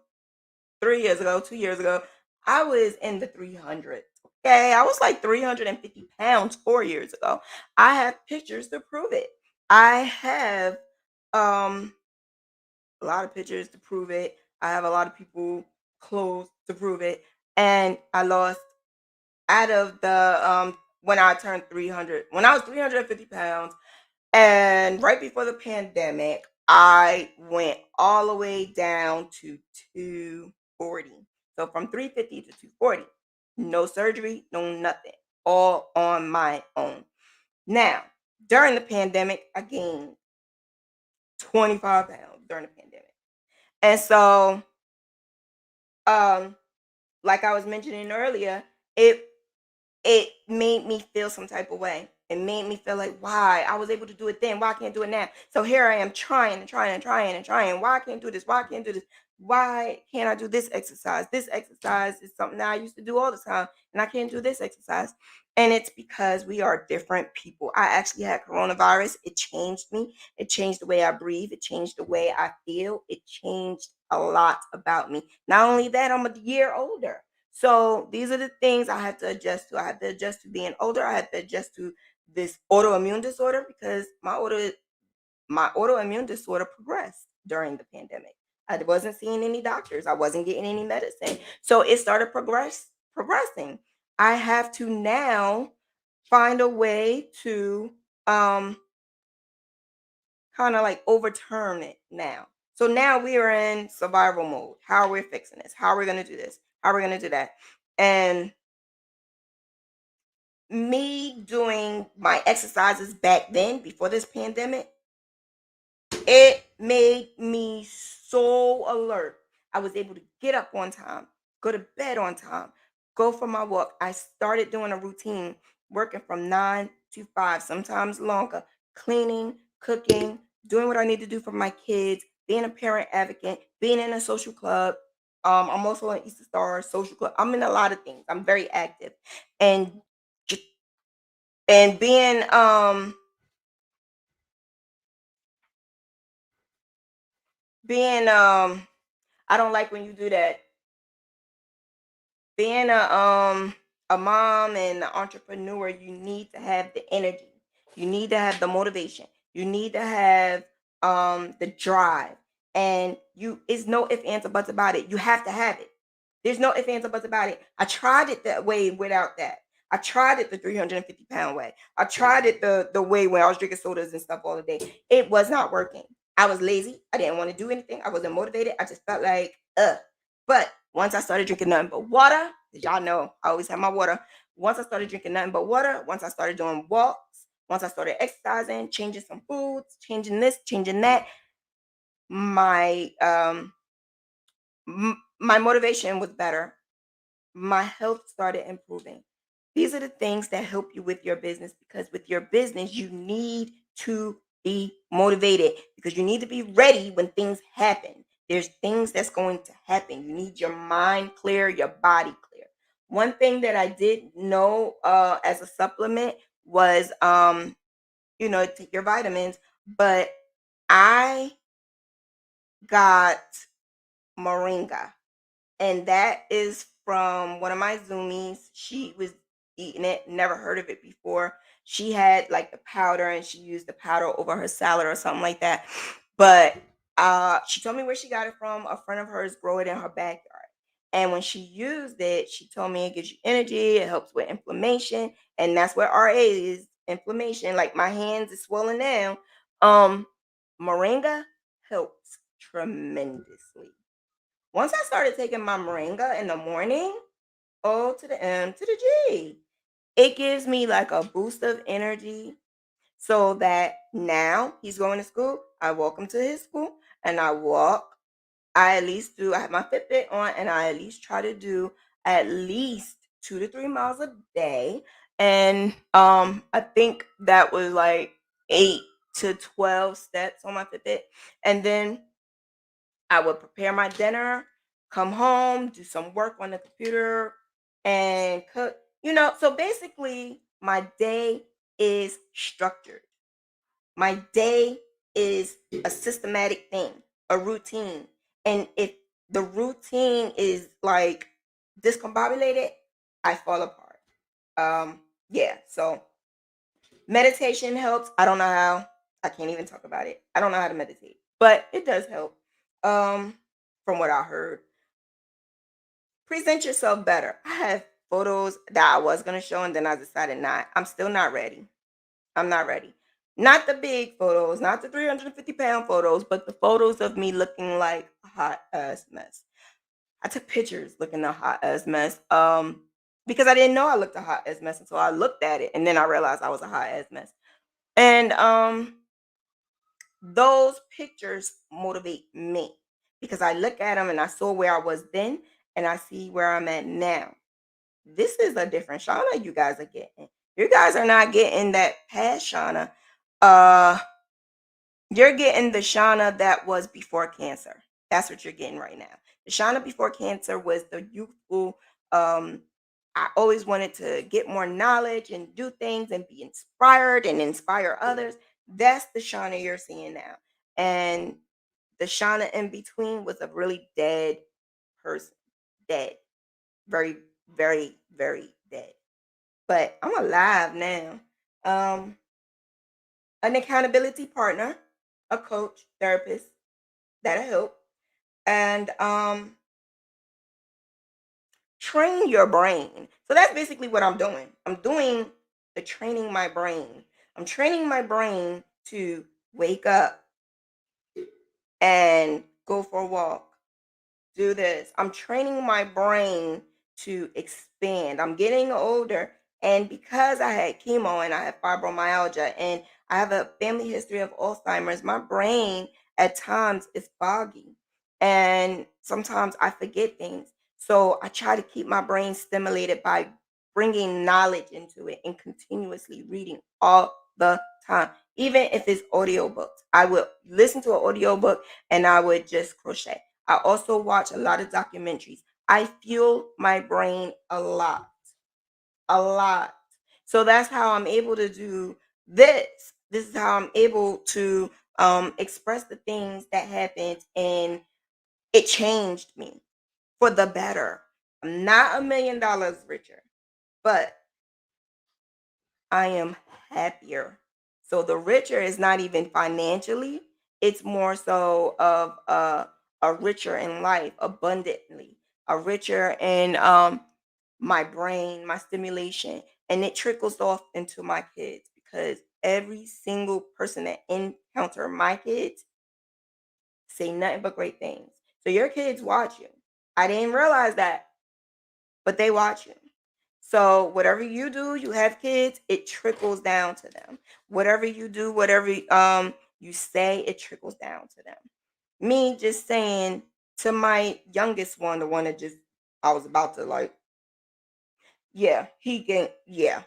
3 years ago, 2 years ago, I was in the 300s. Okay, I was like 350 pounds 4 years ago. I have pictures to prove it. I have um a lot of pictures to prove it. I have a lot of people clothes to prove it. And I lost out of the when I turned 300, when I was 350 pounds, and right before the pandemic, I went all the way down to 240. So from 350 to 240. No surgery, no nothing. All on my own. Now, during the pandemic, I gained 25 pounds during the pandemic. And so, um, like I was mentioning earlier, it it made me feel some type of way. It made me feel like, why? I was able to do it then. Why I can't do it now? So here I am trying and trying and trying and trying. Why I can't do this? Why I can't do this? Why can't I do this exercise? This exercise is something that I used to do all the time, and I can't do this exercise. And it's because we are different people. I actually had coronavirus. It changed me. It changed the way I breathe. It changed the way I feel. It changed a lot about me. Not only that, I'm a year older. So these are the things I have to adjust to. I have to adjust to being older. I have to adjust to this autoimmune disorder because my autoimmune disorder progressed during the pandemic. I wasn't seeing any doctors. I wasn't getting any medicine. So it started progressing. I have to now find a way to um kind of like overturn it now. So now we are in survival mode. How are we fixing this? How are we going to do this? How are we going to do that? And me doing my exercises back then before this pandemic, it made me so alert. I was able to get up on time, go to bed on time, go for my walk. I started doing a routine, working from 9 to 5, sometimes longer, cleaning, cooking, doing what I need to do for my kids, being a parent advocate, being in a social club. I'm also an Easter Star social club. I'm in a lot of things. I'm very active, and j- and being I don't like when you do that. Being a mom and an entrepreneur, you need to have the energy. You need to have the motivation. You need to have the drive. And you it's no ifs, ands, or buts about it. You have to have it. There's no ifs, ands, or buts about it. I tried it that way without that. I tried it the 350-pound way. I tried it the way where I was drinking sodas and stuff all the day. It was not working. I was lazy. I didn't want to do anything. I wasn't motivated. I just felt like, but once I started drinking nothing but water, 'cause y'all know I always have my water. Once I started drinking nothing but water, once I started doing walks, once I started exercising, changing some foods, changing this, changing that, my my motivation was better. My health started improving. These are the things that help you with your business because with your business, you need to be motivated because you need to be ready when things happen. There's things that's going to happen. You need your mind clear, your body clear. One thing that I did know as a supplement was take your vitamins, but I got moringa, and that is from one of my Zoomies. She was eating it, never heard of it before. She had like the powder and she used the powder over her salad or something like that. But she told me where she got it from. A friend of hers grow it in her backyard. And when she used it, she told me it gives you energy, it helps with inflammation, and that's what RA is, inflammation. Like my hands is swelling down. Um, Moringa helps tremendously. Once I started taking my moringa in the morning, O to the M to the G, it gives me like a boost of energy so that now he's going to school. I walk him to his school and I walk. I have my Fitbit on and I at least try to do at least 2 to 3 miles a day. And I think that was like 8 to 12 steps on my Fitbit. And then I would prepare my dinner, come home, do some work on the computer, and cook. So basically, my day is structured. My day is a systematic thing, a routine. And if the routine is like discombobulated, I fall apart. Yeah, so meditation helps. I don't know how. I can't even talk about it. I don't know how to meditate, but it does help. Um, from what I heard, present yourself better. I have photos that I was gonna show, and then I decided not. I'm still not ready. I'm not ready. Not the big photos, not the 350-pound photos, but the photos of me looking like a hot ass mess. I took pictures looking a hot ass mess. Because I didn't know I looked a hot ass mess until I looked at it, and then I realized I was a hot ass mess. And those pictures motivate me because I look at them and I saw where I was then and I see where I'm at now. This is a different Shauna you guys are getting. You guys are not getting that past Shauna. Uh you're getting the Shauna that was before cancer. That's what you're getting right now. The Shauna before cancer was the youthful. I always wanted to get more knowledge and do things and be inspired and inspire others. That's the Shauna you're seeing now. And the Shauna in between was a really dead person. Dead. very, very, very dead. But I'm alive now. Um, an accountability partner, a coach, therapist, that'll help. And train your brain. So that's basically what I'm doing. I'm doing the training my brain. I'm training my brain to wake up and go for a walk, do this. I'm training my brain to expand. I'm getting older. And because I had chemo and I have fibromyalgia and I have a family history of Alzheimer's, my brain at times is foggy. And sometimes I forget things. So I try to keep my brain stimulated by bringing knowledge into it and continuously reading all the time. Even if it's audiobooks, I would listen to an audiobook and I would just crochet. I also watch a lot of documentaries. I fuel my brain a lot, a lot. So that's how I'm able to do this. This is how I'm able to express the things that happened, and it changed me for the better. I'm not $1 million richer, but I am happier. So the richer is not even financially, it's more so of a richer in life, abundantly, a richer in my brain, my stimulation, and it trickles off into my kids because every single person that encounter my kids say nothing but great things. So your kids watch you. I didn't realize that, but they watch you. So whatever you do, you have kids, it trickles down to them. Whatever you do, whatever you say, it trickles down to them. Me just saying to my youngest one, the one that just I was about to like, yeah, he can, yeah.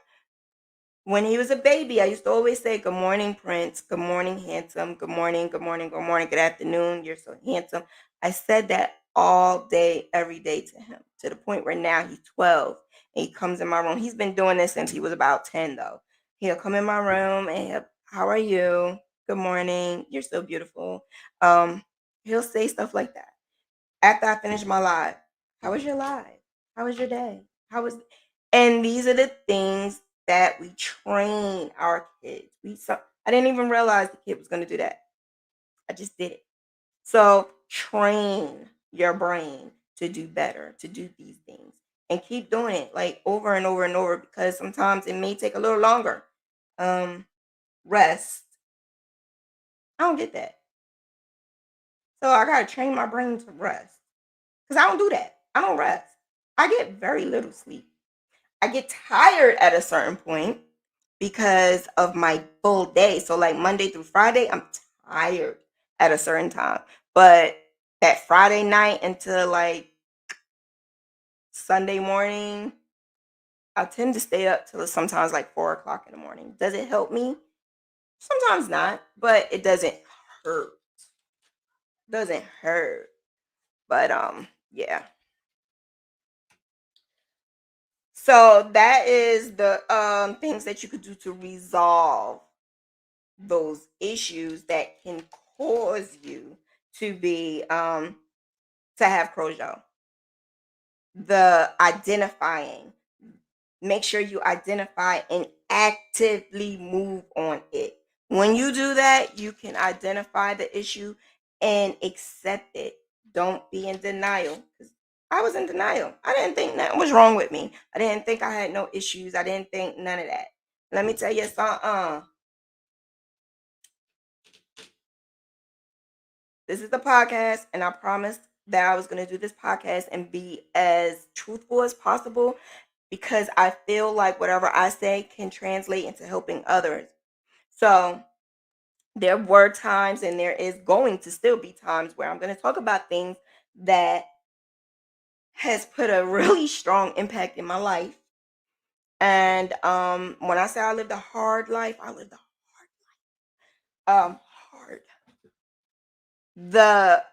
When he was a baby, I used to always say, "Good morning, Prince. Good morning, handsome. Good morning, good morning, good morning, good afternoon. You're so handsome." I said that all day, every day to him, to the point where now he's 12 and he comes in my room. He's been doing this since he was about 10, though. He'll come in my room and "How are you? Good morning. You're so beautiful." He'll say stuff like that after I finish my live. How was your live? How was your day? How was and these are the things that we train our kids. I didn't even realize the kid was gonna do that. I just did it. So train your brain to do better, to do these things. And keep doing it like over and over and over because sometimes it may take a little longer. Um, rest. I don't get that. So I gotta train my brain to rest. Because I don't do that. I don't rest. I get very little sleep. I get tired at a certain point because of my full day. So like Monday through Friday, I'm tired at a certain time. But that Friday night until like Sunday morning, I tend to stay up till sometimes like 4 o'clock in the morning. Does it help me? Sometimes not, but it doesn't hurt. Doesn't hurt. But yeah. So that is the things that you could do to resolve those issues that can cause you to be to have crochet. The identifying, make sure you identify and actively move on it. When you do that, you can identify the issue and accept it. Don't be in denial, because I was in denial. I didn't think nothing was wrong with me. I didn't think I had no issues. I didn't think none of that. Let me tell you something. This is the podcast, and I promised that I was going to do this podcast and be as truthful as possible because I feel like whatever I say can translate into helping others. So, there were times, and there is going to still be times where I'm going to talk about things that has put a really strong impact in my life. And when I say I lived a hard life, I lived a hard. The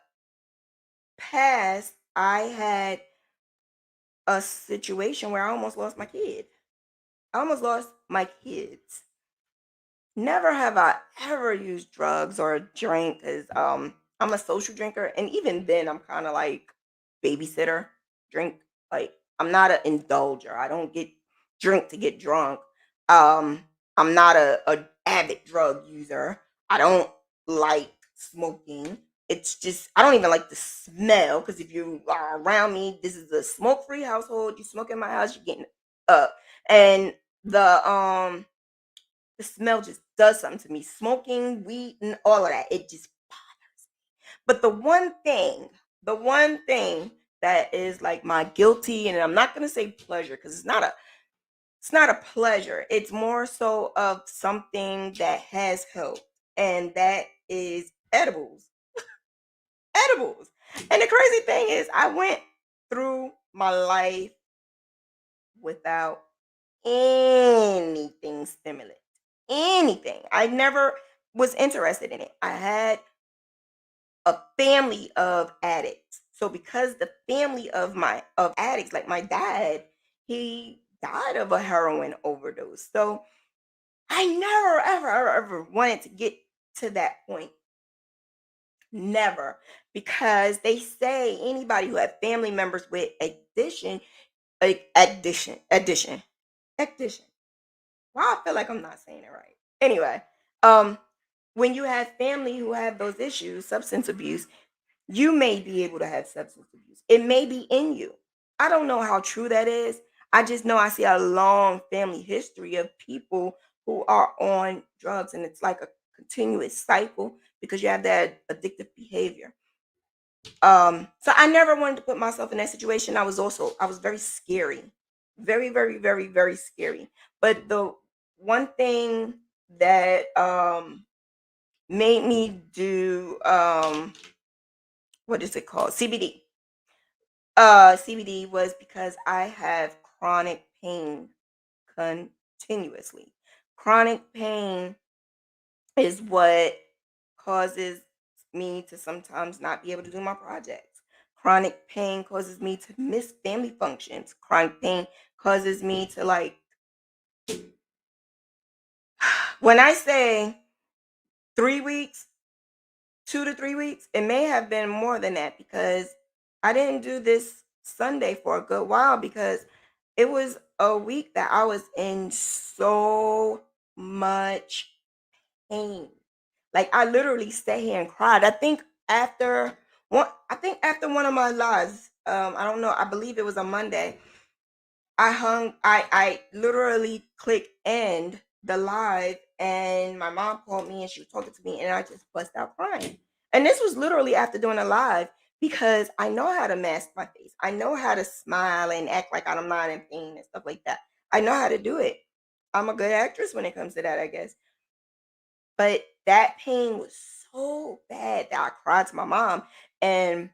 past, I had a situation where I almost lost my kid. I almost lost my kids. Never have I ever used drugs or drank because I'm a social drinker, and even then I'm kind of like babysitter, drink like I'm not an indulger. I don't get drink to get drunk. Um, I'm not a avid drug user. I don't like smoking. It's just I don't even like the smell because if you are around me, this is a smoke free household. You smoke in my house, you're getting up, and the smell just does something to me. Smoking, weed, and all of that, it just bothers me. But the one thing that is like my guilty, and I'm not gonna say pleasure because it's not a pleasure. It's more so of something that has helped, and that is edibles. Edibles. And the crazy thing is, I went through my life without anything stimulant. Anything. I never was interested in it. I had a family of addicts. So because the family of addicts, like my dad, he died of a heroin overdose. So I never ever wanted to get to that point. Never. Because they say anybody who had family members with addiction. Why I feel like I'm not saying it right. Anyway, um, when you have family who have those issues, substance abuse, you may be able to have substance abuse. It may be in you. I don't know how true that is. I just know I see a long family history of people who are on drugs, and it's like a continuous cycle because you have that addictive behavior. So I never wanted to put myself in that situation. I was very scary. Very scary. But the one thing that made me do what is it called? CBD. CBD was because I have chronic pain continuously. Chronic pain is what causes me to sometimes not be able to do my projects. Chronic pain causes me to miss family functions. Chronic pain causes me to like when I say 3 weeks, 2 to 3 weeks, it may have been more than that because I didn't do this Sunday for a good while because it was a week that I was in so much pain. Like I literally sat here and cried. I think after one of my lives, I don't know, I believe it was a Monday. I literally clicked end the live and my mom called me and she was talking to me and I just bust out crying. And this was literally after doing a live because I know how to mask my face. I know how to smile and act like I'm not in pain and stuff like that. I know how to do it. I'm a good actress when it comes to that, I guess. But that pain was so bad that I cried to my mom. And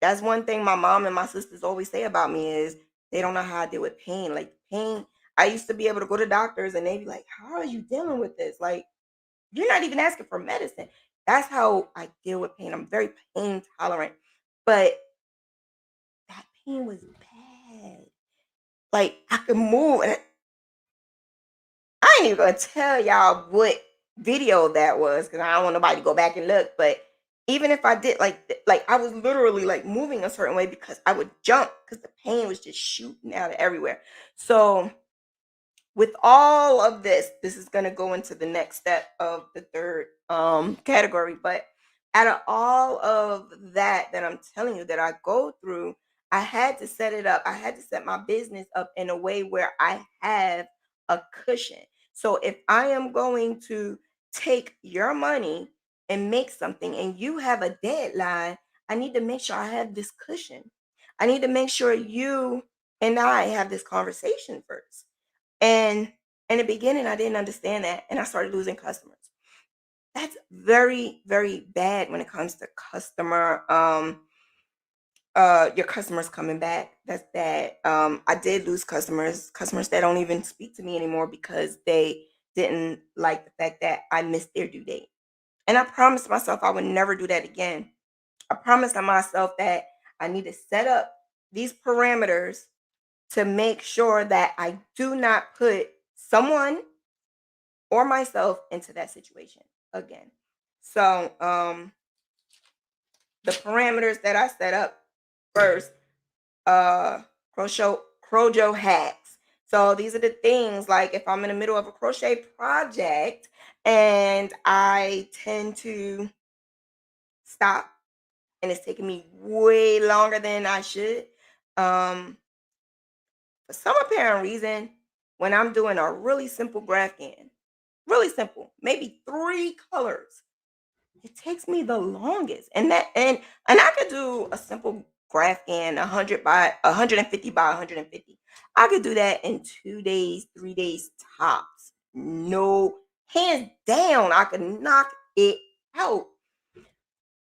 that's one thing my mom and my sisters always say about me is they don't know how I deal with pain. Like pain, I used to be able to go to doctors and they'd be like, "How are you dealing with this? Like, you're not even asking for medicine." That's how I deal with pain. I'm very pain tolerant. But that pain was bad. Like I could move and I ain't even gonna tell y'all what video that was because I don't want nobody to go back and look. But even if I did, like I was literally like moving a certain way because I would jump because the pain was just shooting out of everywhere. So with all of this is going to go into the next step of the third category. But out of all of that I'm telling you that I go through, I had to set it up. I had to set my business up in a way where I have a cushion. So if I am going to take your money and make something and you have a deadline, I need to make sure I have this cushion. I need to make sure you and I have this conversation first. And in the beginning, I didn't understand that, and I started losing customers. That's very bad when it comes to your customers coming back. That's bad. I did lose customers that don't even speak to me anymore because they didn't like the fact that I missed their due date. And I promised myself I would never do that again. I promised myself that I need to set up these parameters to make sure that I do not put someone or myself into that situation again. So, the parameters that I set up first, uh, crochet Crojo hacks. So these are the things, like if I'm in the middle of a crochet project and I tend to stop and it's taking me way longer than I should. Um, for some apparent reason, when I'm doing a really simple grafting, really simple, maybe 3 colors, it takes me the longest. And I could do a simple grafting 100 by 150 by 150. I could do that in 2 days, 3 days tops. No, hands down, I could knock it out.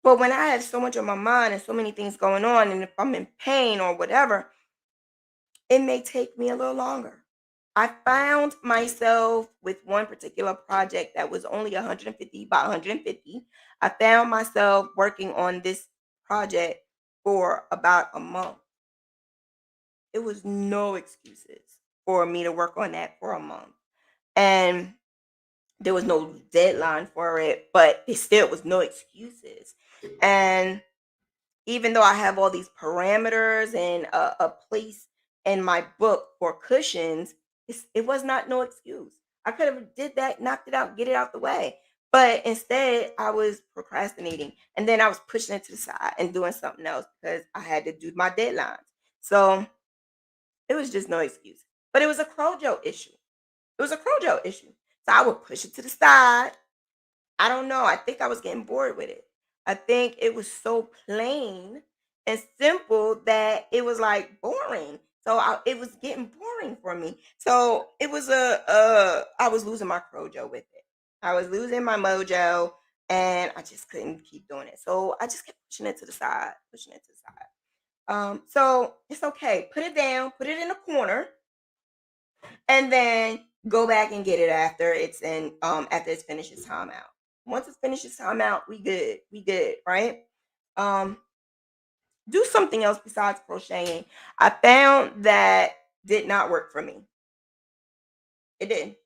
But when I have so much on my mind and so many things going on, and if I'm in pain or whatever, it may take me a little longer. I found myself with one particular project that was only 150 by 150. I found myself working on this project for about a month. It was no excuses for me to work on that for a month. And there was no deadline for it, but it still was no excuses. And even though I have all these parameters and a place in my book for cushions, it was not no excuse. I could have did that, knocked it out, get it out the way. But instead, I was procrastinating, and then I was pushing it to the side and doing something else because I had to do my deadlines. So it was just no excuse. But it was a Crojo issue. It was a Crojo issue. So I would push it to the side. I don't know. I think I was getting bored with it. I think it was so plain and simple that it was like boring. So it was getting boring for me. So it was I was losing my crojo with it. I was losing my mojo, and I just couldn't keep doing it. So I just kept pushing it to the side, pushing it to the side. So it's okay. Put it down, put it in a corner, and then go back and get it after it's in after it's finished its time out. Once it's finished its time out, we good, right? um do something else besides crocheting. I found that did not work for me. It didn't.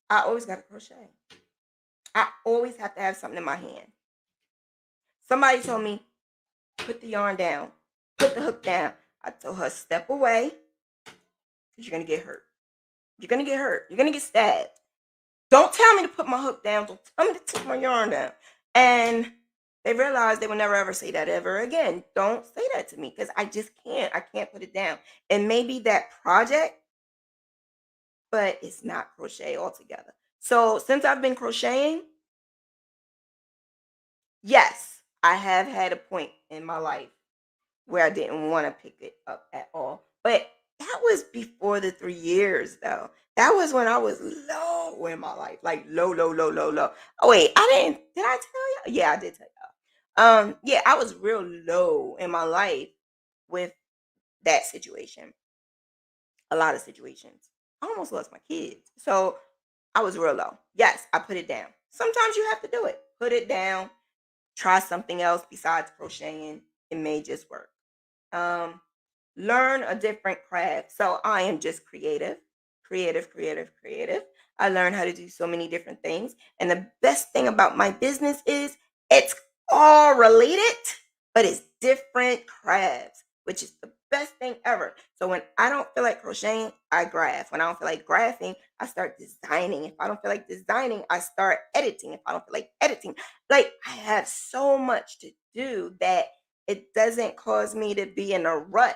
I always got to crochet. I always have to have something in my hand. Somebody told me, put the yarn down, put the hook down. I told her, step away, because you're gonna get hurt. You're gonna get hurt. You're gonna get stabbed. Don't tell me to put my hook down. Don't tell me to take my yarn down. And they realized they would never ever say that ever again. Don't say that to me because I just can't. I can't put it down. And maybe that project, but it's not crochet altogether. So since I've been crocheting, yes, I have had a point in my life where I didn't want to pick it up at all. But that was before the 3 years, though. That was when I was low in my life, like low, low, low, low, low. Oh wait, I didn't. Did I tell you? Yeah, I did tell y'all. Yeah, I was real low in my life with that situation. A lot of situations. I almost lost my kids, so I was real low. Yes, I put it down. Sometimes you have to do it. Put it down. Try something else besides crocheting. It may just work. Um, Learn a different craft. So I am just creative, creative, creative, creative. I learned how to do so many different things. And the best thing about my business is it's all related, but it's different crafts, which is the best thing ever. So when I don't feel like crocheting, I graph. When I don't feel like graphing, I start designing. If I don't feel like designing, I start editing. If I don't feel like editing, like I have so much to do that it doesn't cause me to be in a rut.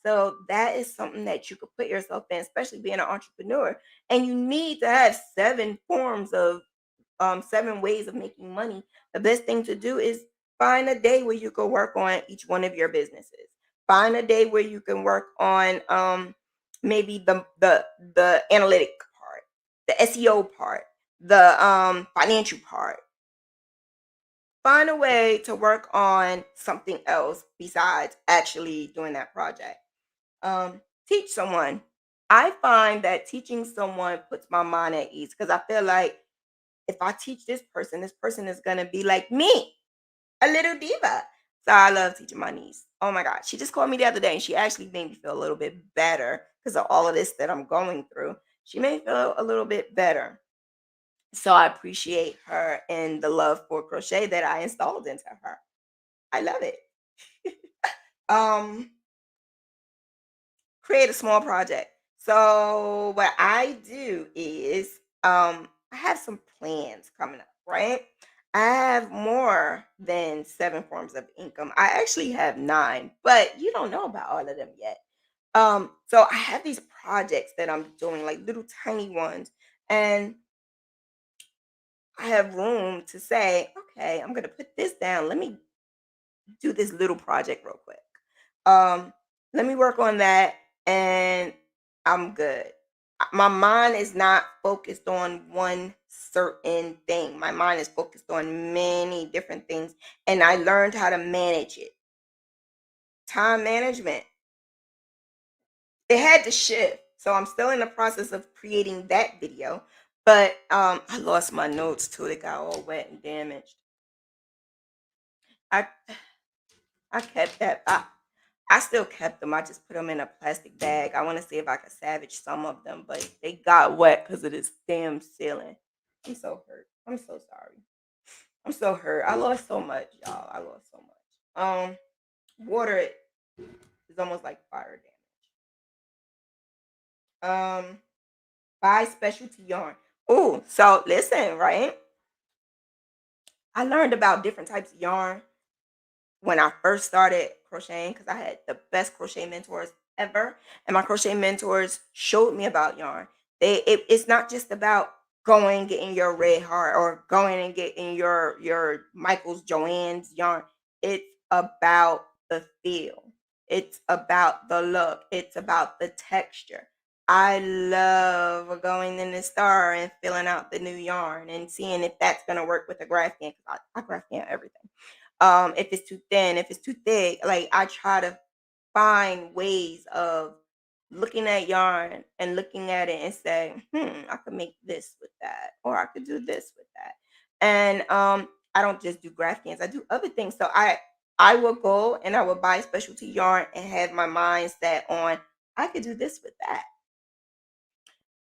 So that is something that you could put yourself in, especially being an entrepreneur. And you need to have 7 ways of making money. The best thing to do is find a day where you can work on each one of your businesses. Find a day where you can work on maybe the analytic part, the SEO part, the financial part. Find a way to work on something else besides actually doing that project. Teach someone. I find that teaching someone puts my mind at ease because I feel like if I teach this person is gonna be like me, a little diva. So I love teaching my niece. Oh my God. She just called me the other day and she actually made me feel a little bit better because of all of this that I'm going through. She made me feel a little bit better. So I appreciate her and the love for crochet that I installed into her. I love it. um create a small project. So what I do is I have some plans coming up, right? I have more than 7 forms of income. I actually have 9, but you don't know about all of them yet. So I have these projects that I'm doing, like little tiny ones, and I have room to say, okay, I'm gonna put this down. Let me do this little project real quick. Um, Let me work on that and I'm good. My mind is not focused on one certain thing. My mind is focused on many different things and I learned how to manage it. Time management. It had to shift. So I'm still in the process of creating that video, but I lost my notes too. They got all wet and damaged. I I kept that. I still kept them. I just put them in a plastic bag. I want to see if I could salvage some of them, but they got wet because of this damn ceiling. I'm so hurt. I'm so sorry. I'm so hurt. I lost so much, y'all. I lost so much. Water is almost like fire damage. Buy specialty yarn. Oh, so listen, right? I learned about different types of yarn when I first started crocheting because I had the best crochet mentors ever, and my crochet mentors showed me about yarn. It's not just about going getting your red heart or going and getting your Michael's Joann's yarn. It's about the feel. It's about the look. It's about the texture. I love going in the store and filling out the new yarn and seeing if that's gonna work with the graph can because I graph can everything. If it's too thin, if it's too thick, like I try to find ways of looking at yarn and looking at it and say, I could make this with that, or I could do this with that. And I don't just do graph cans, I do other things. So I will go and I will buy specialty yarn and have my mind set on I could do this with that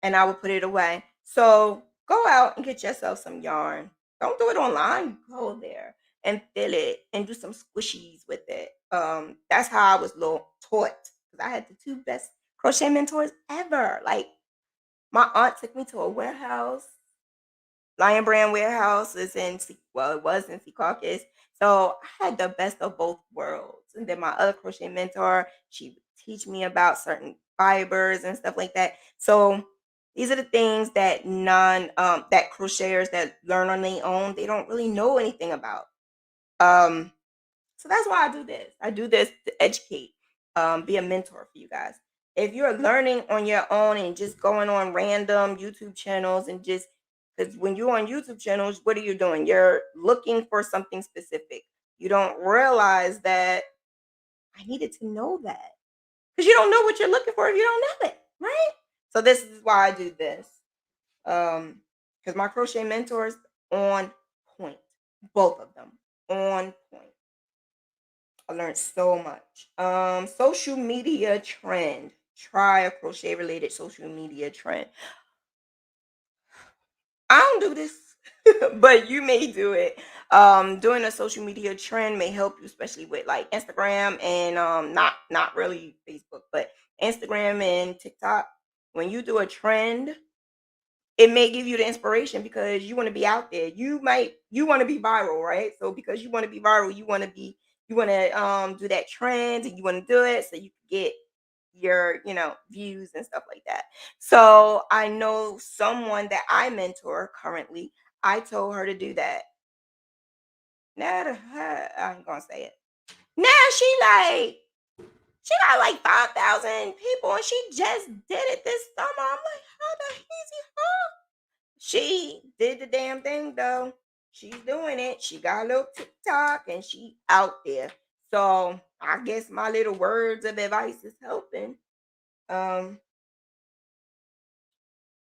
and I will put it away. So go out and get yourself some yarn. Don't do it online. Go there and fill it and do some squishies with it. That's how I was taught because I had the 2 best crochet mentors ever. Like my aunt took me to a warehouse. Lion Brand Warehouse is in, well, it was in Secaucus. So I had the best of both worlds. And then my other crochet mentor, she would teach me about certain fibers and stuff like that. So these are the things that that crocheters that learn on their own, they don't really know anything about. Um, so that's why I do this. I do this to educate, be a mentor for you guys. If you're learning on your own and just going on random YouTube channels and just because when you're on YouTube channels, what are you doing? You're looking for something specific. You don't realize that I needed to know that because you don't know what you're looking for if you don't know it, right? So this is why I do this. Because my crochet mentors on point, both of them on point. I learned so much. Social media trend. Try a crochet related social media trend. I don't do this, but you may do it. Doing a social media trend may help you, especially with like Instagram and not really Facebook, but Instagram and TikTok. When you do a trend, it may give you the inspiration because you want to be out there. You want to be viral, right? So because you want to be viral, you want to do that trend and you want to do it so you can get your views and stuff like that. So I know someone that I mentor currently. I told her to do that. Now I ain't gonna say it. Now she got like 5,000 people and she just did it this summer. I'm like, how the easy, huh? She did the damn thing though. She's doing it. She got a little TikTok and she out there. So I guess my little words of advice is helping. Um,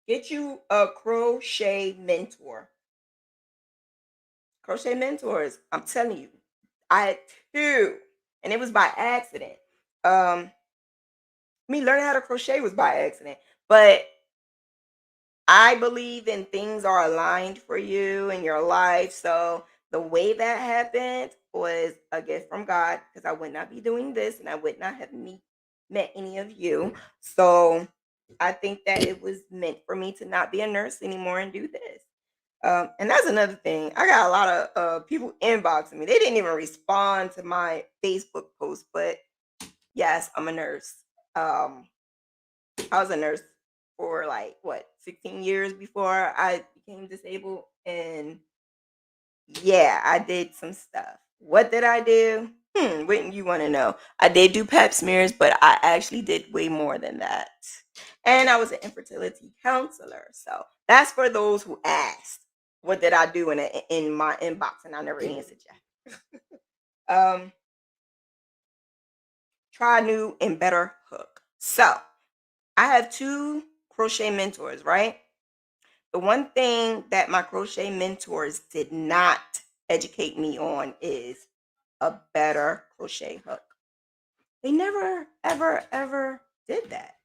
get you a crochet mentor. Crochet mentors. I'm telling you, I had 2, and it was by accident. Me learning how to crochet was by accident, but I believe in things are aligned for you in your life. So the way that happened was a gift from God because I would not be doing this and I would not have met any of you. So I think that it was meant for me to not be a nurse anymore and do this. And that's another thing. I got a lot of people inboxing me. They didn't even respond to my Facebook post, but yes, I'm a nurse. Um, I was a nurse for like what 16 years before I became disabled, and yeah, I did some stuff. What did I do? Wouldn't you want to know? I did do pap smears, but I actually did way more than that. And I was an infertility counselor. So that's for those who asked, what did I do in my inbox? And I never answered you. Um, try a new and better hook. So I have two crochet mentors, right? The one thing that my crochet mentors did not educate me on is a better crochet hook. They never ever ever did that.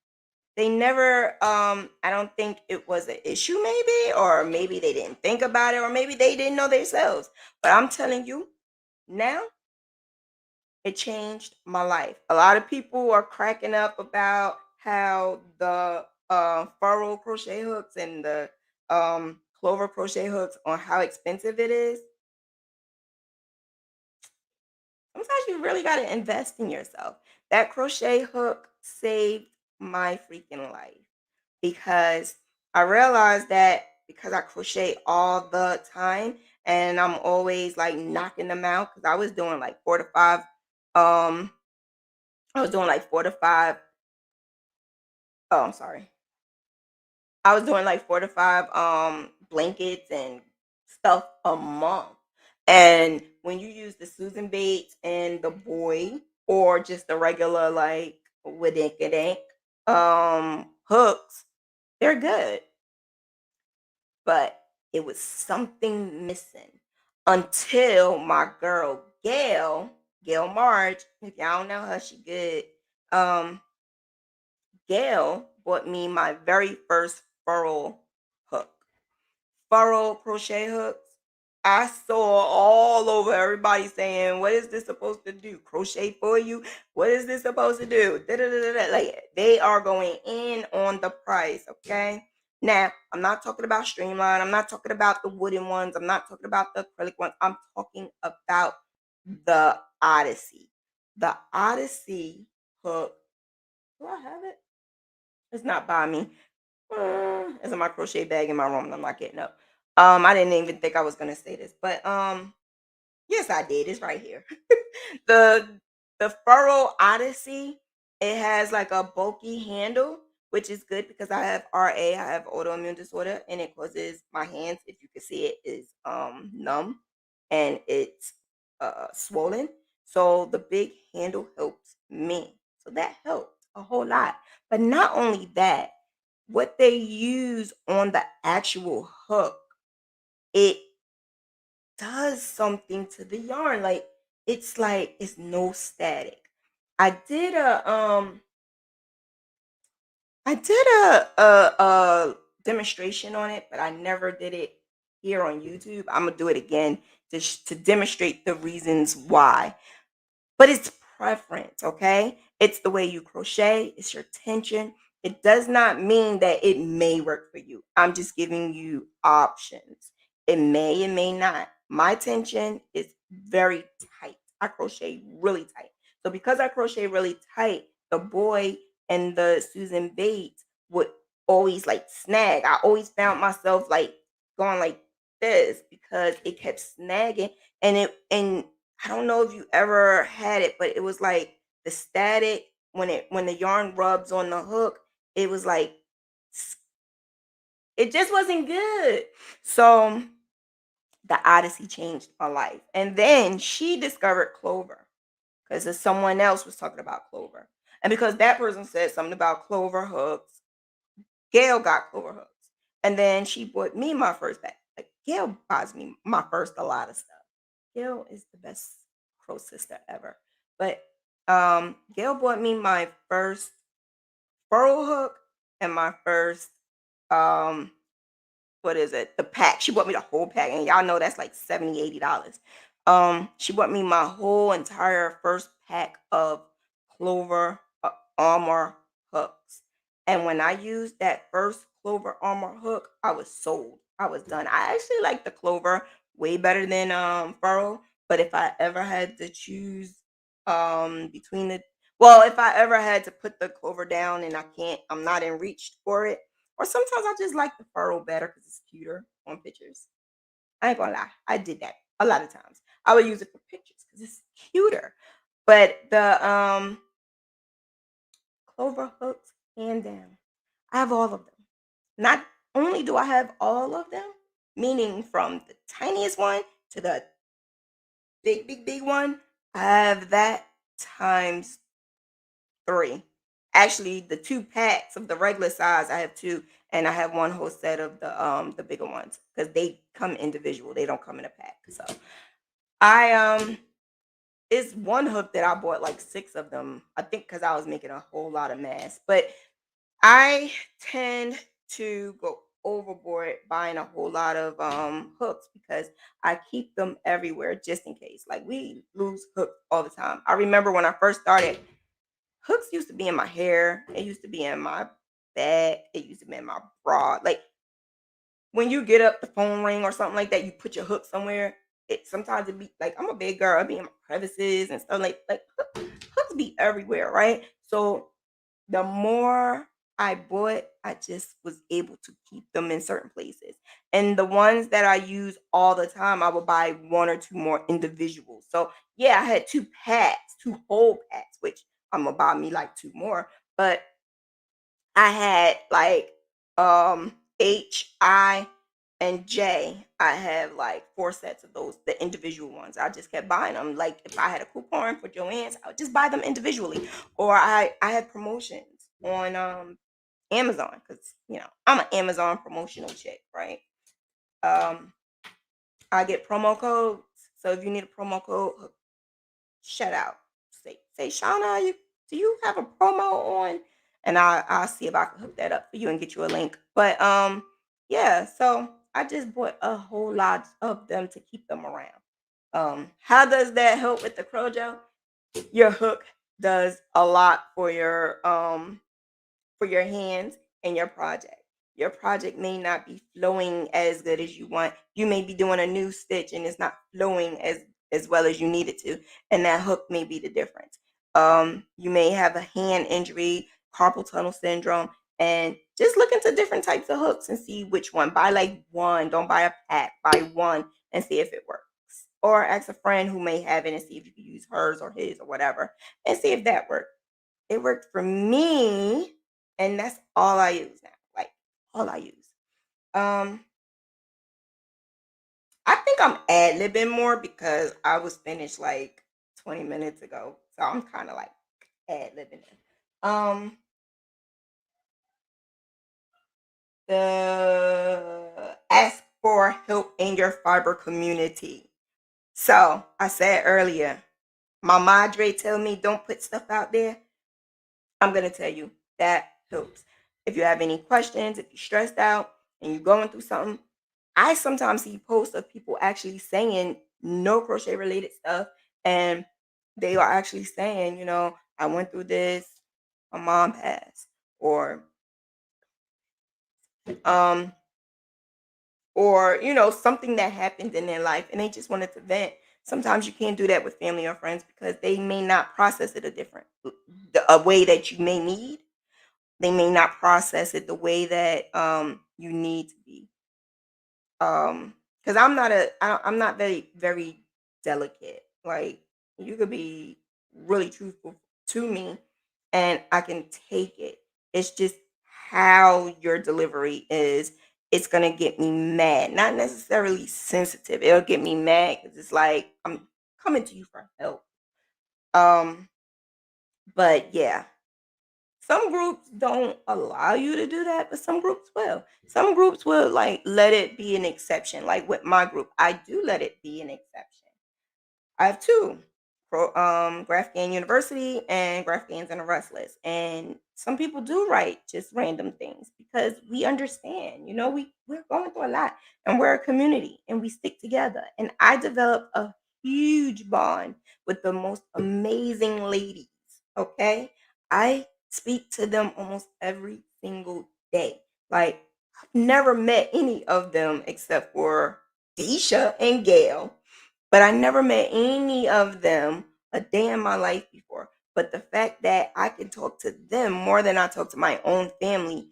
They never I don't think it was an issue, maybe, or maybe they didn't think about it, or maybe they didn't know themselves. But I'm telling you, now it changed my life. A lot of people are cracking up about how the furrow crochet hooks and the clover crochet hooks on how expensive it is. Sometimes you really got to invest in yourself. That crochet hook saved my freaking life because I realized that because I crochet all the time and I'm always like knocking them out because I was doing like 4 to 5 um I was doing like 4 to 5. Oh, I'm sorry. I was doing like 4 to 5 blankets and stuff a month. And when you use the Susan Bates and the boy or just the regular like Wadink hooks, they're good. But it was something missing until my girl Gail Marge, if y'all don't know her, she good. Um Gail bought me my very first furrow hook. Furrow crochet hooks. I saw all over everybody saying, "What is this supposed to do? Crochet for you? What is this supposed to do?" Da-da-da-da-da. Like they are going in on the price. Okay. Now I'm not talking about streamline. I'm not talking about the wooden ones. I'm not talking about the acrylic ones. I'm talking about the Odyssey. The Odyssey hook. Do I have it? It's not by me. It's in my crochet bag in my room, and I'm not getting up. I didn't even think I was gonna say this, but yes, I did. It's right here. the the Furrow Odyssey. It has like a bulky handle, which is good because I have RA. I have autoimmune disorder, and it causes my hands, if you can see it, is numb and it's swollen. So the big handle helps me. So that helped a whole lot. But not only that, what they use on the actual hook, it does something to the yarn. Like it's no static. I did a I did a demonstration on it, but I never did it here on YouTube. I'm gonna do it again to demonstrate the reasons why. But it's preference, okay? It's the way you crochet, it's your tension. It does not mean that it may work for you. I'm just giving you options. It may not. My tension is very tight. I crochet really tight. So because I crochet really tight, the boy and the Susan Bates would always like snag. I always found myself like going like this because it kept snagging and I don't know if you ever had it, but it was like the static when the yarn rubs on the hook, it was like s- it just wasn't good. So the Odyssey changed my life. And then she discovered Clover because someone else was talking about Clover. And because that person said something about Clover hooks, Gail got Clover hooks. And then she bought me my first bag. Like Gail buys me my first a lot of stuff. Gail is the best crow sister ever. But Gail bought me my first furrow hook and my first um what is it? The pack. She bought me the whole pack, and y'all know that's like 70, $80. She bought me my whole entire first pack of clover. Armor hooks. And when I used that first Clover Armor hook, I was sold. I was done. I actually like the Clover way better than Furrow. But if I ever had to choose between the if I ever had to put the Clover down and I'm not in reach for it, or sometimes I just like the Furrow better because it's cuter on pictures. I ain't gonna lie, I did that a lot of times. I would use it for pictures because it's cuter. But the Clover hooks, hand down. I have all of them. Not only do I have all of them, meaning from the tiniest one to the big, big, big one, I have that times three. Actually, the two packs of the regular size, I have two, and I have one whole set of the bigger ones because they come individual. They don't come in a pack. So I it's one hook that I bought like six of them. I think because I was making a whole lot of mess. But I tend to go overboard buying a whole lot of hooks because I keep them everywhere just in case. Like we lose hooks all the time. I remember when I first started, hooks used to be in my hair. It used to be in my bag. It used to be in my bra. Like when you get up the phone ring or something like that, you put your hook somewhere. It sometimes it be like I'm a big girl. I be in my crevices and stuff like hooks be everywhere, right? So the more I bought, I just was able to keep them in certain places. And the ones that I use all the time, I would buy one or two more individuals. So yeah, I had two packs, two whole packs, which I'm gonna buy me like two more. But I had like H, I, and J. I have like four sets of those, the individual ones. I just kept buying them. Like if I had a coupon for Joann's, I would just buy them individually. Or I had promotions on Amazon because I'm an Amazon promotional chick, right? Um I get promo codes. So if you need a promo code, shout out. Say, Shauna, do you have a promo on? And I'll see if I can hook that up for you and get you a link. But yeah, so I just bought a whole lot of them to keep them around. How does that help with the Crojo? Your hook does a lot for your hands and your project. Your project may not be flowing as good as you want. You may be doing a new stitch and it's not flowing as well as you need it to, and that hook may be the difference. You may have a hand injury, carpal tunnel syndrome, and just look into different types of hooks and see which one. Buy like one, don't buy a pack. Buy one and see if it works. Or ask a friend who may have it and see if you can use hers or his or whatever, and see if that works. It worked for me, and that's all I use now. Like all I use. Um, I think I'm ad libbing more because I was finished like 20 minutes ago, so I'm kind of like ad libbing. Um, the ask for help in your fiber community. So I said earlier, my madre tell me don't put stuff out there. I'm gonna tell you that helps. If you have any questions, if you're stressed out and you're going through something, I sometimes see posts of people actually saying no crochet related stuff, and they are actually saying, I went through this, my mom passed, um, or something that happened in their life, and they just wanted to vent. Sometimes you can't do that with family or friends because they may not process it a way that you may need. They may not process it the way that you need to be. Because I'm not very very delicate. Like you could be really truthful to me, and I can take it. It's just how your delivery is. It's gonna get me mad. Not necessarily sensitive. It'll get me mad because it's like I'm coming to you for help. Um, but yeah, some groups don't allow you to do that, but some groups will. Some groups will like let it be an exception. Like with my group, I do let it be an exception. I have two, Graph Gan University and Graph Gans and the Restless. And some people do write just random things because we understand, we're going through a lot and we're a community and we stick together. And I developed a huge bond with the most amazing ladies. Okay. I speak to them almost every single day. Like, I've never met any of them except for Deisha and Gail, but I never met any of them a day in my life before. But the fact that I can talk to them more than I talk to my own family,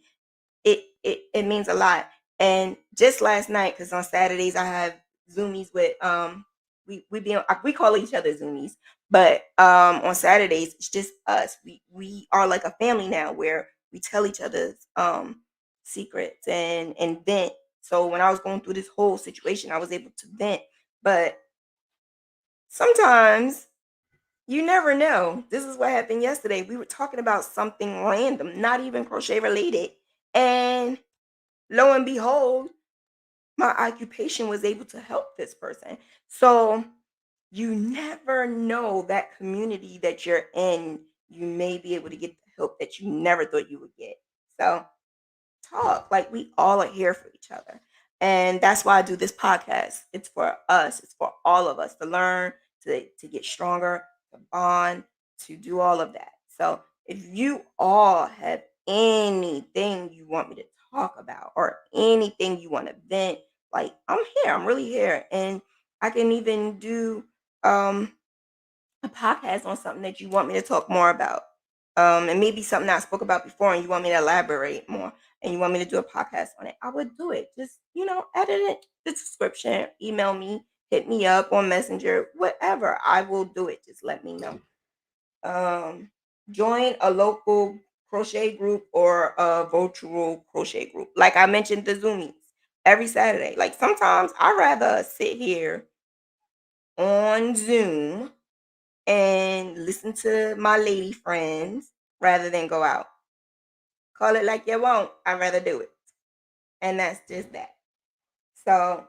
it means a lot. And just last night, because on Saturdays I have Zoomies with we call each other Zoomies, but on Saturdays it's just us. We are like a family now, where we tell each other's secrets and vent. So when I was going through this whole situation, I was able to vent. But sometimes you never know. This is what happened yesterday. We were talking about something random, not even crochet related, and lo and behold, my occupation was able to help this person. So you never know that community that you're in, you may be able to get the help that you never thought you would get. So talk. Like, we all are here for each other. And that's why I do this podcast. It's for us, it's for all of us to learn, to get stronger, to bond, to do all of that. So if you all have anything you want me to talk about or anything you want to vent, like, I'm here. I'm really here. And I can even do um a podcast on something that you want me to talk more about. And maybe something I spoke about before and you want me to elaborate more and you want me to do a podcast on it, I would do it. Just, edit it, the description, email me, hit me up on Messenger, whatever. I will do it. Just let me know. Um, Join a local crochet group or a virtual crochet group. Like I mentioned, the Zoomies every Saturday. Like, sometimes I rather sit here on Zoom and listen to my lady friends rather than go out. Call it like you want. I'd rather do it. And that's just that. So,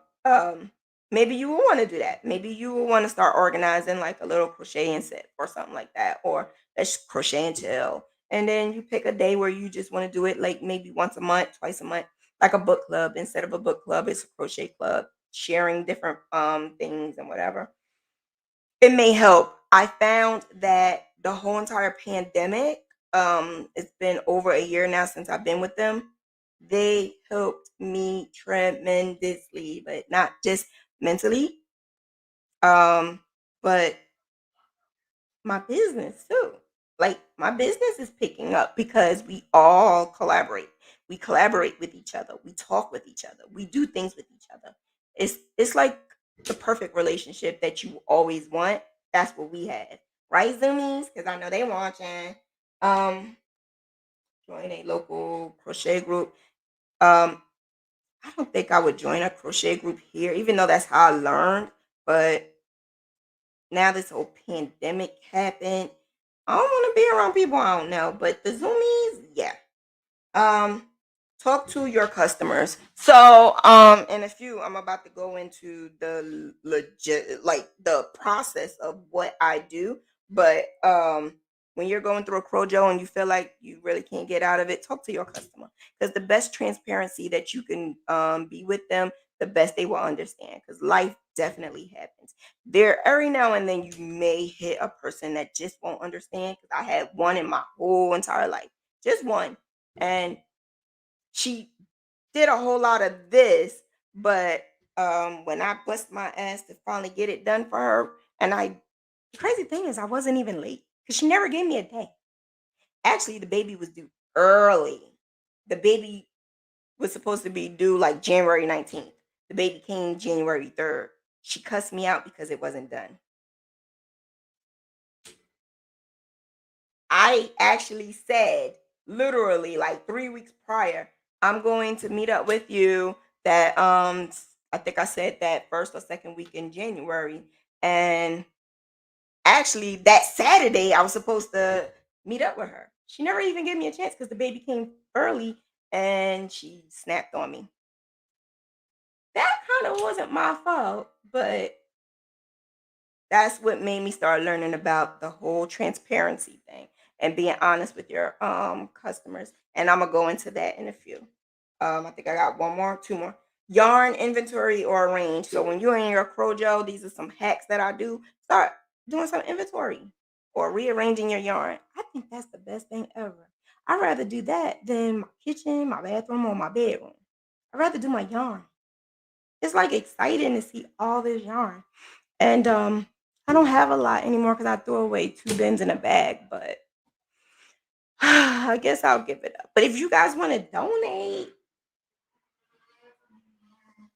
maybe you will want to do that. Maybe you will want to start organizing like a little crocheting set or something like that. Or let's crochet and chill. And then you pick a day where you just want to do it, like maybe once a month, twice a month, like a book club. Instead of a book club, it's a crochet club, sharing different things and whatever. It may help. I found that the whole entire pandemic, it's been over a year now since I've been with them. They helped me tremendously, but not just mentally, but my business too. Like, my business is picking up because we all collaborate. We collaborate with each other. We talk with each other. We do things with each other. It's like the perfect relationship that you always want. That's what we have. Right, Zoomies? Because I know they watching. Um, Join a local crochet group. Um, I don't think I would join a crochet group here, even though that's how I learned. But now this whole pandemic happened, I don't want to be around people I don't know. But the Zoomies, yeah. Um, Talk to your customers. So, in a few, I'm about to go into the legit, like the process of what I do. But when you're going through a crojo and you feel like you really can't get out of it, talk to your customer, because the best transparency that you can be with them, the best they will understand. Because life definitely happens. There, every now and then, you may hit a person that just won't understand. Because I had one in my whole entire life, just one, and she did a whole lot of this, but when I bust my ass to finally get it done for her, and the crazy thing is I wasn't even late because she never gave me a day. Actually, the baby was due early. The baby was supposed to be due like January 19th. The baby came January 3rd. She cussed me out because it wasn't done. I actually said, literally like 3 weeks prior, I'm going to meet up with you that I think I said that first or second week in January. And actually that Saturday I was supposed to meet up with her. She never even gave me a chance because the baby came early and she snapped on me. That kind of wasn't my fault, but that's what made me start learning about the whole transparency thing and being honest with your customers. And I'm gonna go into that in a few. I think I got one more, two more. Yarn inventory or arrange. So when you're in your crojo, these are some hacks that I do. Start doing some inventory or rearranging your yarn. I think that's the best thing ever. I'd rather do that than my kitchen, my bathroom, or my bedroom. I'd rather do my yarn. It's like exciting to see all this yarn. And I don't have a lot anymore because I threw away 2 bins in a bag, but I guess I'll give it up. But if you guys want to donate,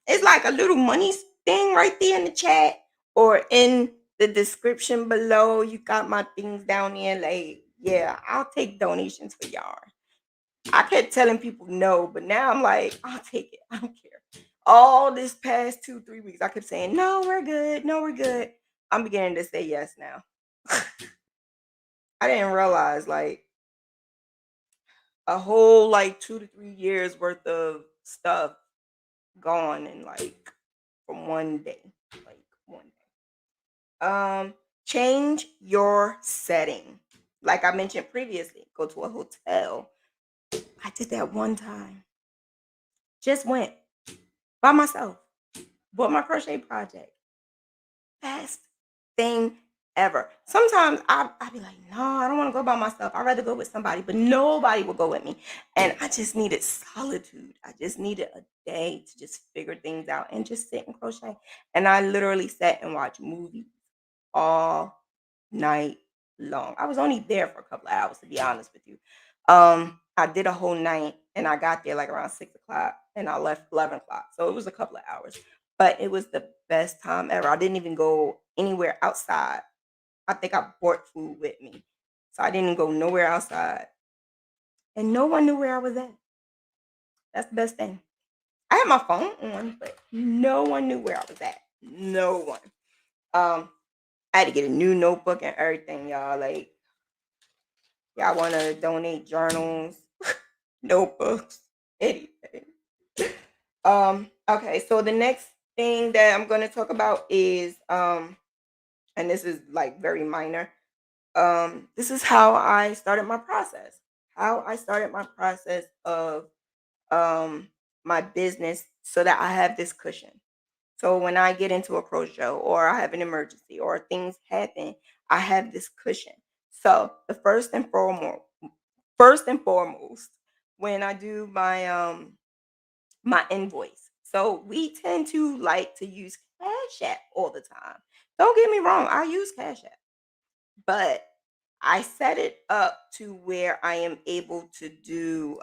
it's like a little money thing right there in the chat or in the description below. You got my things down there. Like, yeah, I'll take donations for yarn. I kept telling people no, but now I'm like, I'll take it. I don't care. All this past 2, 3 weeks, I kept saying, no, we're good. No, we're good. I'm beginning to say yes now. I didn't realize like a whole like 2 to 3 years worth of stuff gone in like from one day. Like one day. Change your setting. Like I mentioned previously, go to a hotel. I did that one time. Just went by myself. Bought my crochet project. Best thing ever. Sometimes I be like, no, I don't want to go by myself. I'd rather go with somebody, but nobody will go with me. And I just needed solitude. I just needed a day to just figure things out and just sit and crochet. And I literally sat and watched movies all night long. I was only there for a couple of hours, to be honest with you. I did a whole night and I got there like around 6 o'clock and I left 11 o'clock. So it was a couple of hours, but it was the best time ever. I didn't even go anywhere outside. I think I brought food with me. So I didn't go nowhere outside. And no one knew where I was at. That's the best thing. I had my phone on, but no one knew where I was at. No one. I had to get a new notebook and everything, y'all. Like, y'all want to donate journals, notebooks, anything. Okay, so the next thing that I'm going to talk about is and this is like very minor. This is how I started my process. How I started my process of um my business so that I have this cushion. So when I get into a crochet or I have an emergency or things happen, I have this cushion. So the first and foremost, when I do my invoice. So we tend to like to use Cash App all the time. Don't get me wrong, I use Cash App, but I set it up to where I am able to do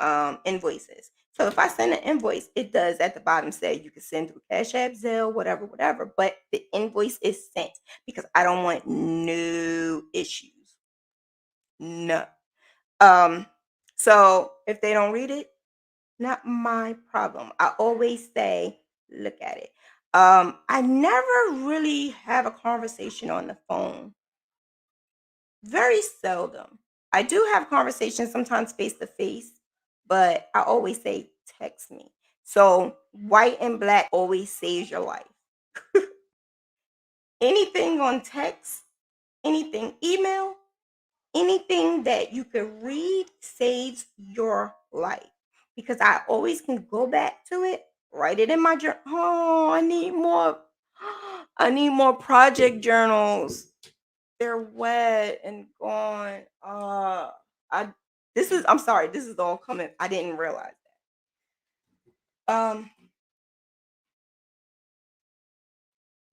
invoices. So if I send an invoice, it does at the bottom say you can send through Cash App, Zelle, whatever, whatever. But the invoice is sent because I don't want no issues. No. Um, so if they don't read it, not my problem. I always say, look at it. I never really have a conversation on the phone. Very seldom. I do have conversations sometimes face to face, but I always say text me. So white and black always saves your life. Anything on text, anything email, anything that you can read saves your life because I always can go back to it, write it in my journal. Oh, I need more. I need more project journals. They're wet and gone. I I'm sorry, this is all coming. I didn't realize that.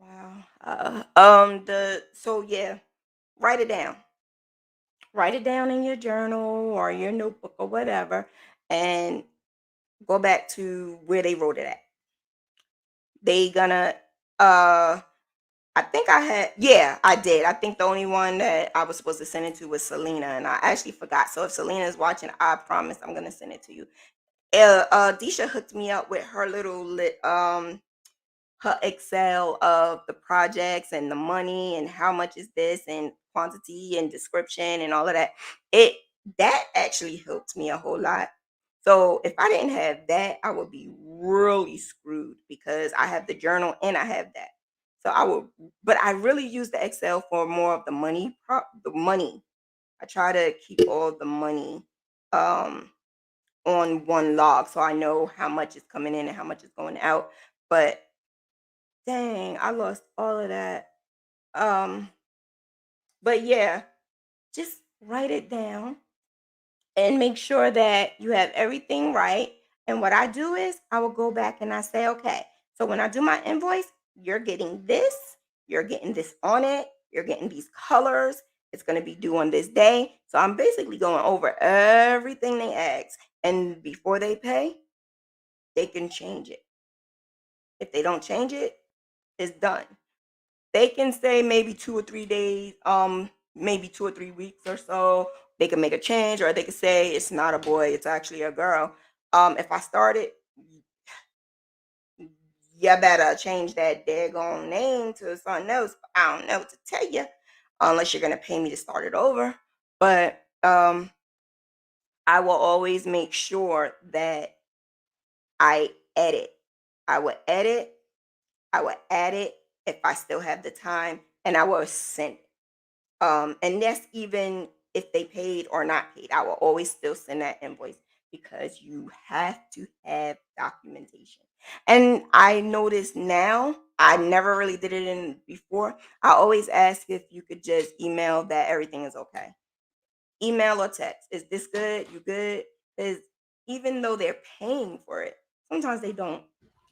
Wow. The so yeah, write it down. Write it down in your journal or your notebook or whatever, and go back to where they wrote it at. They gonna I think I had yeah, I did. I think the only one that I was supposed to send it to was Selena, and I actually forgot. So if Selena is watching, I promise I'm gonna send it to you. Disha hooked me up with her little her Excel of the projects and the money and how much is this and quantity and description and all of that. It that actually helped me a whole lot. So if I didn't have that, I would be really screwed because I have the journal and I have that. So I would, but I really use the Excel for more of the money, the money. I try to keep all the money um on one log so I know how much is coming in and how much is going out. But dang, I lost all of that. Um, but yeah, just write it down. and make sure that you have everything right. And what I do is I will go back and I say, okay, so when I do my invoice, you're getting this, you're getting this on it, you're getting these colors, it's going to be due on this day. So I'm basically going over everything they ask. And before they pay, they can change it. If they don't change it, it's done. They can say maybe 2 or 3 days, maybe 2 or 3 weeks or so. They can make a change, or they can say it's not a boy, it's actually a girl. If I started, you better change that daggone name to something else. I don't know what to tell you, unless you're gonna pay me to start it over. But I will always make sure that I edit. I will edit. I will add it if I still have the time, and I will send it. And that's even if they paid or not paid. I will always still send that invoice because you have to have documentation. And I notice now, I never really did it in before. I always ask if you could just email that everything is okay. Email or text. Is this good? You good? Because even though they're paying for it, sometimes they don't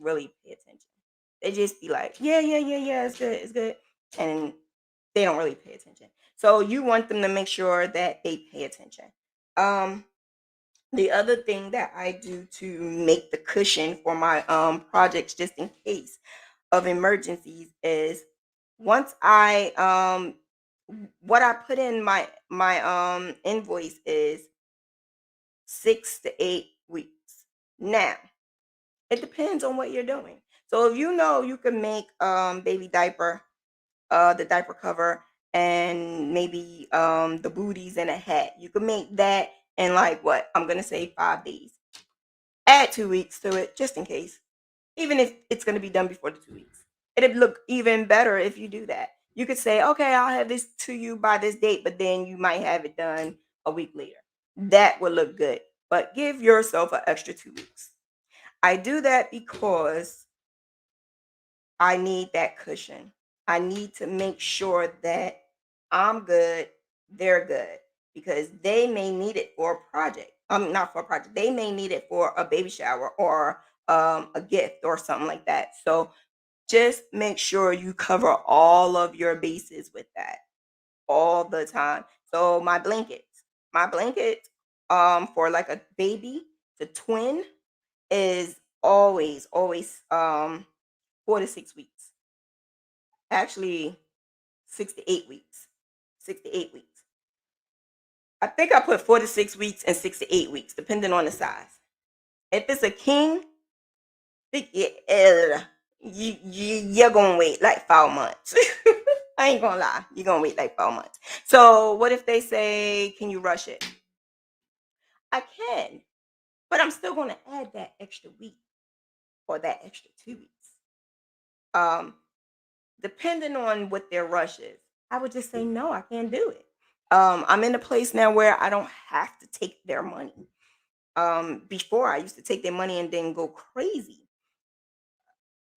really pay attention. They just be like, yeah, yeah, yeah, yeah, it's good, it's good. And they don't really pay attention. So you want them to make sure that they pay attention. Um, the other thing that I do to make the cushion for my projects just in case of emergencies is once I what I put in my invoice is 6 to 8 weeks. Now, it depends on what you're doing. So if you know you can make baby diaper, the diaper cover, and maybe the booties and a hat. You can make that in like what? I'm gonna say 5 days. Add 2 weeks to it just in case. Even if it's gonna be done before the 2 weeks. It'd look even better if you do that. You could say, okay, I'll have this to you by this date, but then you might have it done a week later. That would look good. But give yourself an extra 2 weeks. I do that because I need that cushion. I need to make sure that I'm good, they're good, because they may need it for a project. Not for a project. They may need it for a baby shower or a gift or something like that. So just make sure you cover all of your bases with that all the time. So my blanket, for like a baby, the twin is always 4 to 6 weeks. Actually, 6 to 8 weeks. 6 to 8 weeks. I think I put 4 to 6 weeks and 6 to 8 weeks, depending on the size. If it's a king, you're gonna wait like 5 months. I ain't gonna lie, you're gonna wait like 5 months. So what if they say, "Can you rush it?" I can, but I'm still gonna add that extra week or that extra 2 weeks. Um, Depending on what their rush is, I would just say, "No, I can't do it." I'm in a place now where I don't have to take their money. Before I used to take their money and then go crazy.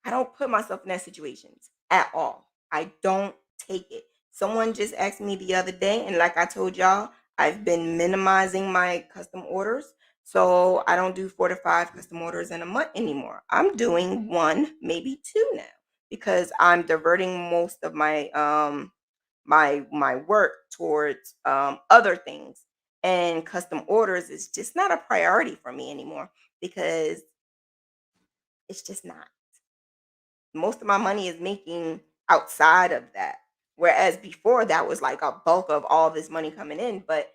I don't put myself in that situations at all. I don't take it. Someone just asked me the other day, and like I told y'all, I've been minimizing my custom orders. So I don't do 4 to 5 custom orders in a month anymore. I'm doing one, maybe two now, because I'm diverting most of my work towards other things. And custom orders is just not a priority for me anymore because it's just not. Most of my money is making outside of that. Whereas before that was like a bulk of all this money coming in. But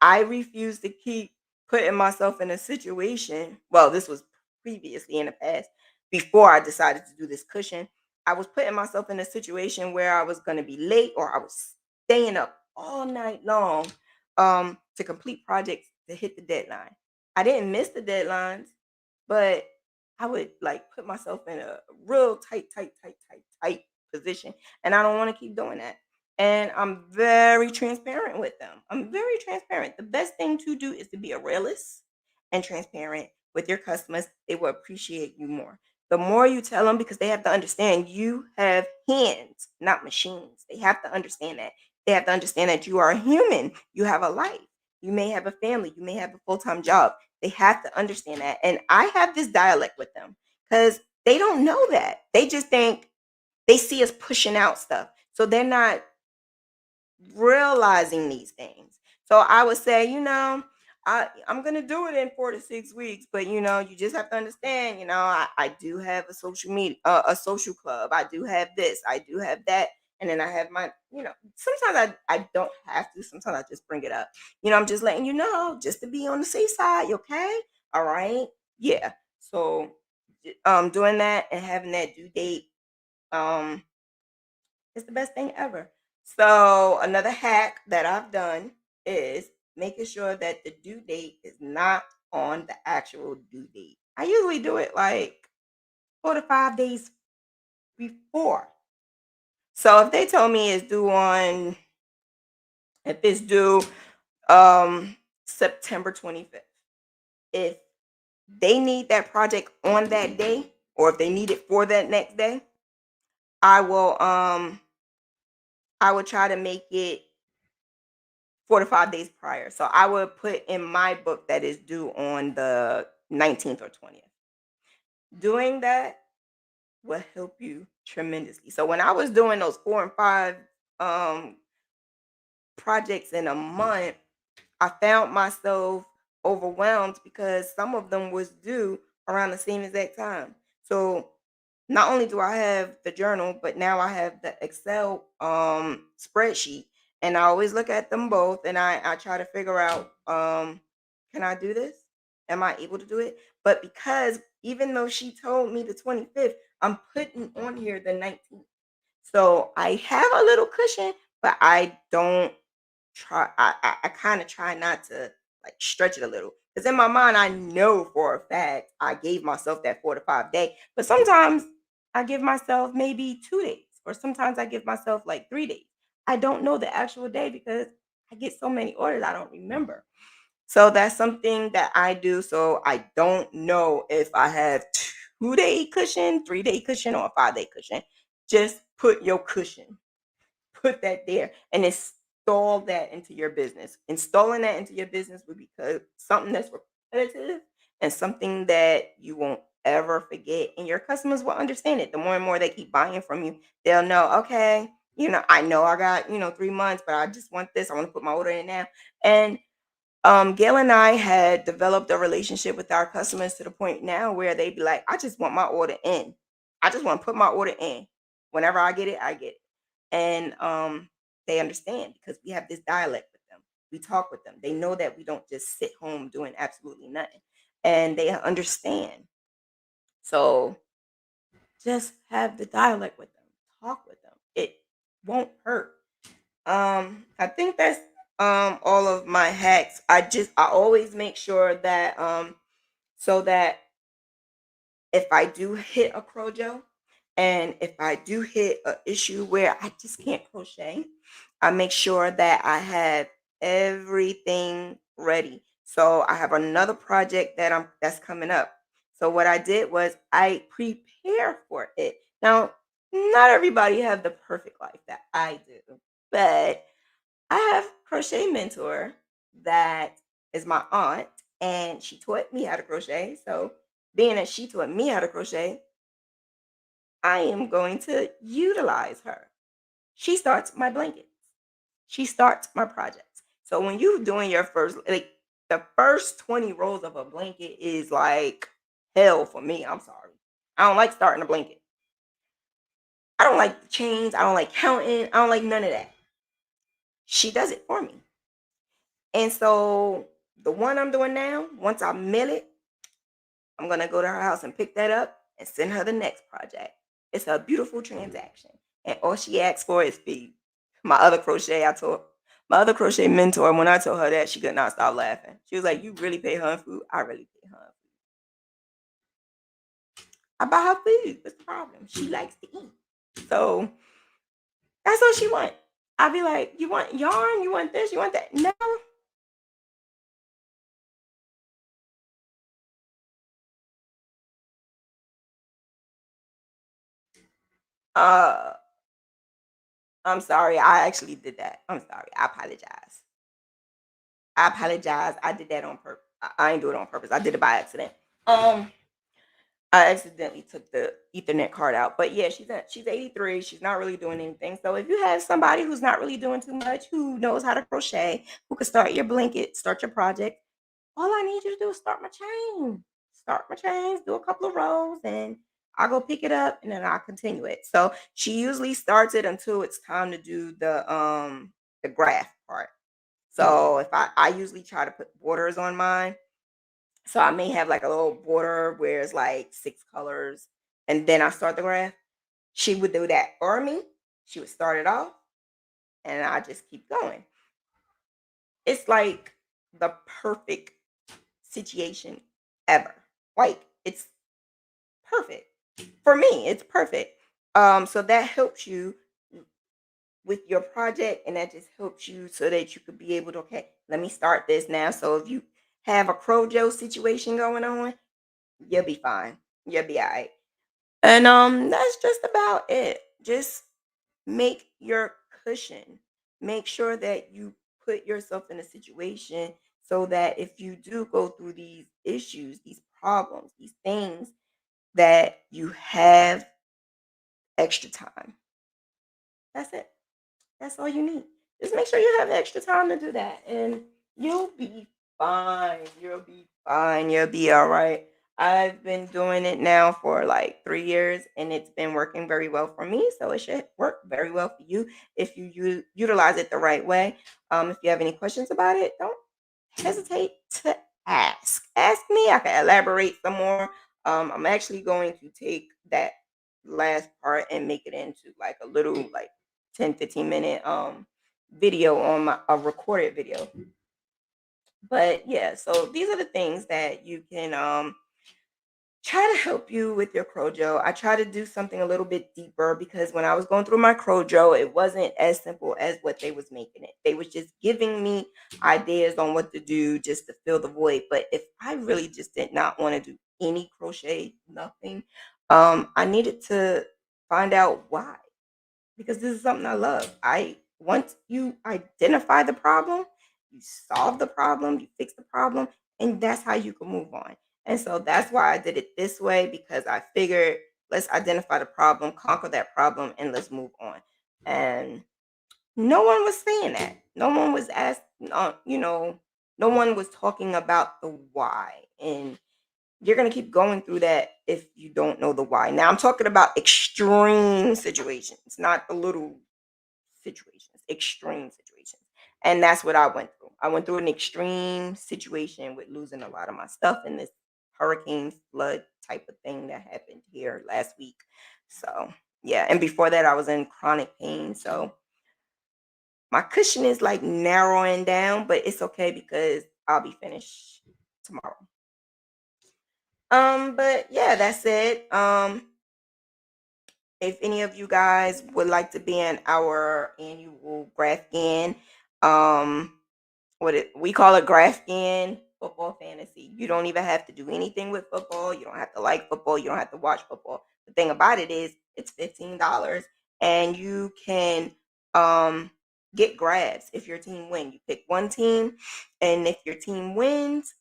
I refuse to keep putting myself in a situation. Well, this was previously in the past before I decided to do this cushion. I was putting myself in a situation where I was going to be late or I was staying up all night long to complete projects to hit the deadline. I didn't miss the deadlines, but I would like put myself in a real tight position. And I don't want to keep doing that. And I'm very transparent with them. I'm very transparent. The best thing to do is to be a realist and transparent with your customers. They will appreciate you more. The more you tell them, because they have to understand you have hands, not machines. They have to understand that. They have to understand that you are a human. You have a life. You may have a family, you may have a full-time job. They have to understand that. And I have this dialect with them because they don't know that. They just think they see us pushing out stuff. So they're not realizing these things. So I would say, I'm gonna do it in 4 to 6 weeks, but you just have to understand, I do have a social media, a social club. I do have this, I do have that, and then I have my, sometimes I don't have to. Sometimes I just bring it up. I'm just letting you know, just to be on the safe side. You okay? All right. Yeah. So, doing that and having that due date, um, it's the best thing ever. So another hack that I've done is making sure that the due date is not on the actual due date. I usually do it like 4 to 5 days before. So if they told me it's due on, if it's due um September 25th, if they need that project on that day, or if they need it for that next day, I will I would try to make it 4 to 5 days prior. So I would put in my book that is due on the 19th or 20th. Doing that will help you tremendously. So when I was doing those 4 and 5 um, projects in a month, I found myself overwhelmed because some of them was due around the same exact time. So not only do I have the journal, but now I have the Excel spreadsheet, and I always look at them both, and I try to figure out, can I do this? Am I able to do it? But because even though she told me the 25th, I'm putting on here the 19th. So I have a little cushion, but I don't try I kind of try not to like stretch it a little, because in my mind I know for a fact I gave myself that 4 to 5 day, but sometimes I give myself maybe 2 days, or sometimes I give myself like 3 days. I don't know the actual day because I get so many orders I don't remember. So that's something that I do, so I don't know if I have 2 day cushion, 3 day cushion, or a 5 day cushion. Just put your cushion, put that there, and install that into your business. Installing that into your business would be something that's repetitive and something that you won't ever forget, and your customers will understand it. The more and more they keep buying from you, they'll know, okay, I know I got 3 months, but I just want this. I want to put my order in now. And Gail and I had developed a relationship with our customers to the point now where they'd be like, I just want my order in. I just want to put my order in. Whenever I get it, I get it. And they understand because we have this dialect with them. We talk with them. They know that we don't just sit home doing absolutely nothing. And they understand. So just have the dialect with them. Talk with them. It won't hurt. I think that's all of my hacks. I always make sure that so that if I do hit a crojo, and if I do hit an issue where I just can't crochet, I make sure that I have everything ready. So I have another project that's coming up. So what I did was I prepare for it. Now, not everybody have the perfect life that I do, but I have a crochet mentor that is my aunt, and she taught me how to crochet. So, being that she taught me how to crochet, I am going to utilize her. She starts my blankets. She starts my projects. So when you're doing your first, like the first 20 rolls of a blanket is like hell for me. I'm sorry. I don't like starting a blanket. I don't like the chains. I don't like counting. I don't like none of that. She does it for me. And so the one I'm doing now, once I mill it, I'm gonna go to her house and pick that up and send her the next project. It's a beautiful transaction. And all she asks for is feed. My other crochet mentor, when I told her that, she could not stop laughing. She was like, "You really pay her in food?" I really pay her in food. I buy her food. What's the problem? She likes to eat. So that's what she want. I'd be like, "You want yarn? You want this? You want that?" No. Uh I'm sorry. I actually did that. I'm sorry. I apologize. I apologize. I did that on purpose. I ain't do it on purpose. I did it by accident. Um, I accidentally took the Ethernet card out. But yeah, she's 83. She's not really doing anything. So if you have somebody who's not really doing too much, who knows how to crochet, who can start your blanket, start your project, all I need you to do is start my chain. Start my chains, do a couple of rows, and I'll go pick it up and then I'll continue it. So she usually starts it until it's time to do the graph part. So if I usually try to put borders on mine. So I may have like a little border where it's like 6 colors, and then I start the graph. She would do that for me. She would start it off, and I just keep going. It's like the perfect situation ever. Like it's perfect for me. It's perfect. So that helps you with your project, and that just helps you so that you could be able to, okay, let me start this now. So if you have a Crojo situation going on, you'll be fine. You'll be all right. And that's just about it. Just make your cushion. Make sure that you put yourself in a situation so that if you do go through these issues, these problems, these things, that you have extra time. That's it. That's all you need. Just make sure you have extra time to do that, and you'll be fine. You'll be fine. You'll be all right. I've been doing it now for like 3 years, and it's been working very well for me. So it should work very well for you if you utilize it the right way. If you have any questions about it, don't hesitate to ask. Ask me. I can elaborate some more. I'm actually going to take that last part and make it into like a little like 10-15 minute video on my a recorded video. But yeah, so these are the things that you can try to help you with your Crojo. I try to do something a little bit deeper because when I was going through my Crojo, it wasn't as simple as what they was making it. They was just giving me ideas on what to do just to fill the void. But if I really just did not want to do any crochet, nothing, I needed to find out why, because this is something I love. I Once you identify the problem, you solve the problem, you fix the problem, and that's how you can move on. And so that's why I did it this way, because I figured let's identify the problem, conquer that problem, and let's move on. And no one was saying that. No one was asked, no one was talking about the why. And you're going to keep going through that if you don't know the why. Now, I'm talking about extreme situations, not the little situations, extreme situations. And that's what I went through. I went through an extreme situation with losing a lot of my stuff in this hurricane flood type of thing that happened here last week. So, yeah. And before that, I was in chronic pain. So, my cushion is like narrowing down, but it's okay because I'll be finished tomorrow. But yeah, that's it. If any of you guys would like to be in our annual Grafgin, um, we call it Grafgin Football Fantasy. You don't even have to do anything with football. You don't have to like football. You don't have to watch football. The thing about it is, it's $15, and you can um get grabs if your team wins. You pick one team, and if your team wins,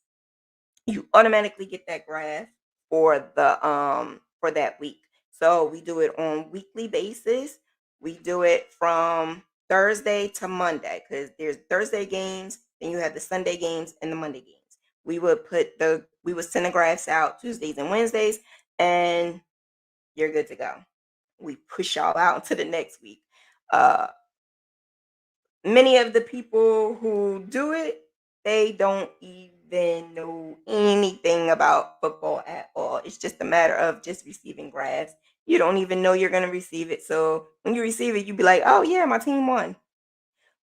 you automatically get that graph for that week. So we do it on weekly basis. We do it from Thursday to Monday because there's Thursday games, then you have the Sunday games and the Monday games. We would send the graphs out Tuesdays and Wednesdays, and you're good to go. We push y'all out to the next week. Uh, Many of the people who do it, they don't even know anything about football at all. It's just a matter of just receiving grabs. You don't even know you're going to receive it. So when you receive it, you be like, oh, yeah, my team won.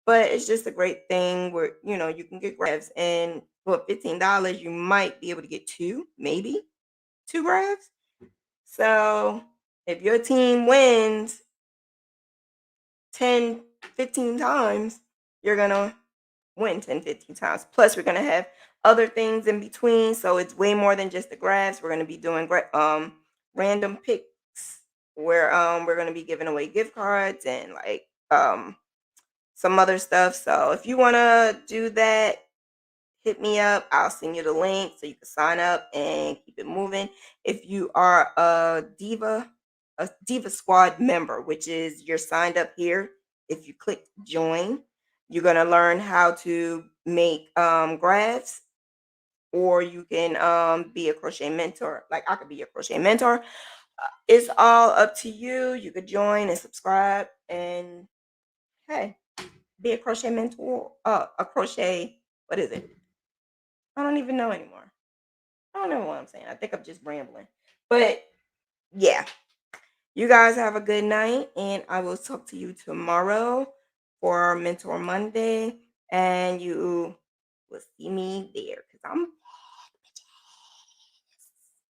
But it's just a great thing where, you can get grabs. And for $15, you might be able to get two, maybe two grabs. So if your team wins 10, 15 times, you're going to win 10, 15 times. Plus, we're going to have other things in between. So it's way more than just the graphs. We're going to be doing random picks where we're going to be giving away gift cards and like some other stuff. So if you want to do that, hit me up. I'll send you the link so you can sign up and keep it moving. If you are a Diva Squad member, which is you're signed up here, if you click join, you're gonna learn how to make graphs, or you can be a crochet mentor. Like I could be your crochet mentor. It's all up to you. You could join and subscribe, and hey, be a crochet mentor. A crochet. What is it? I don't even know anymore. I don't know what I'm saying. I think I'm just rambling. But yeah, you guys have a good night, and I will talk to you tomorrow for Mentor Monday, and you will see me there because I'm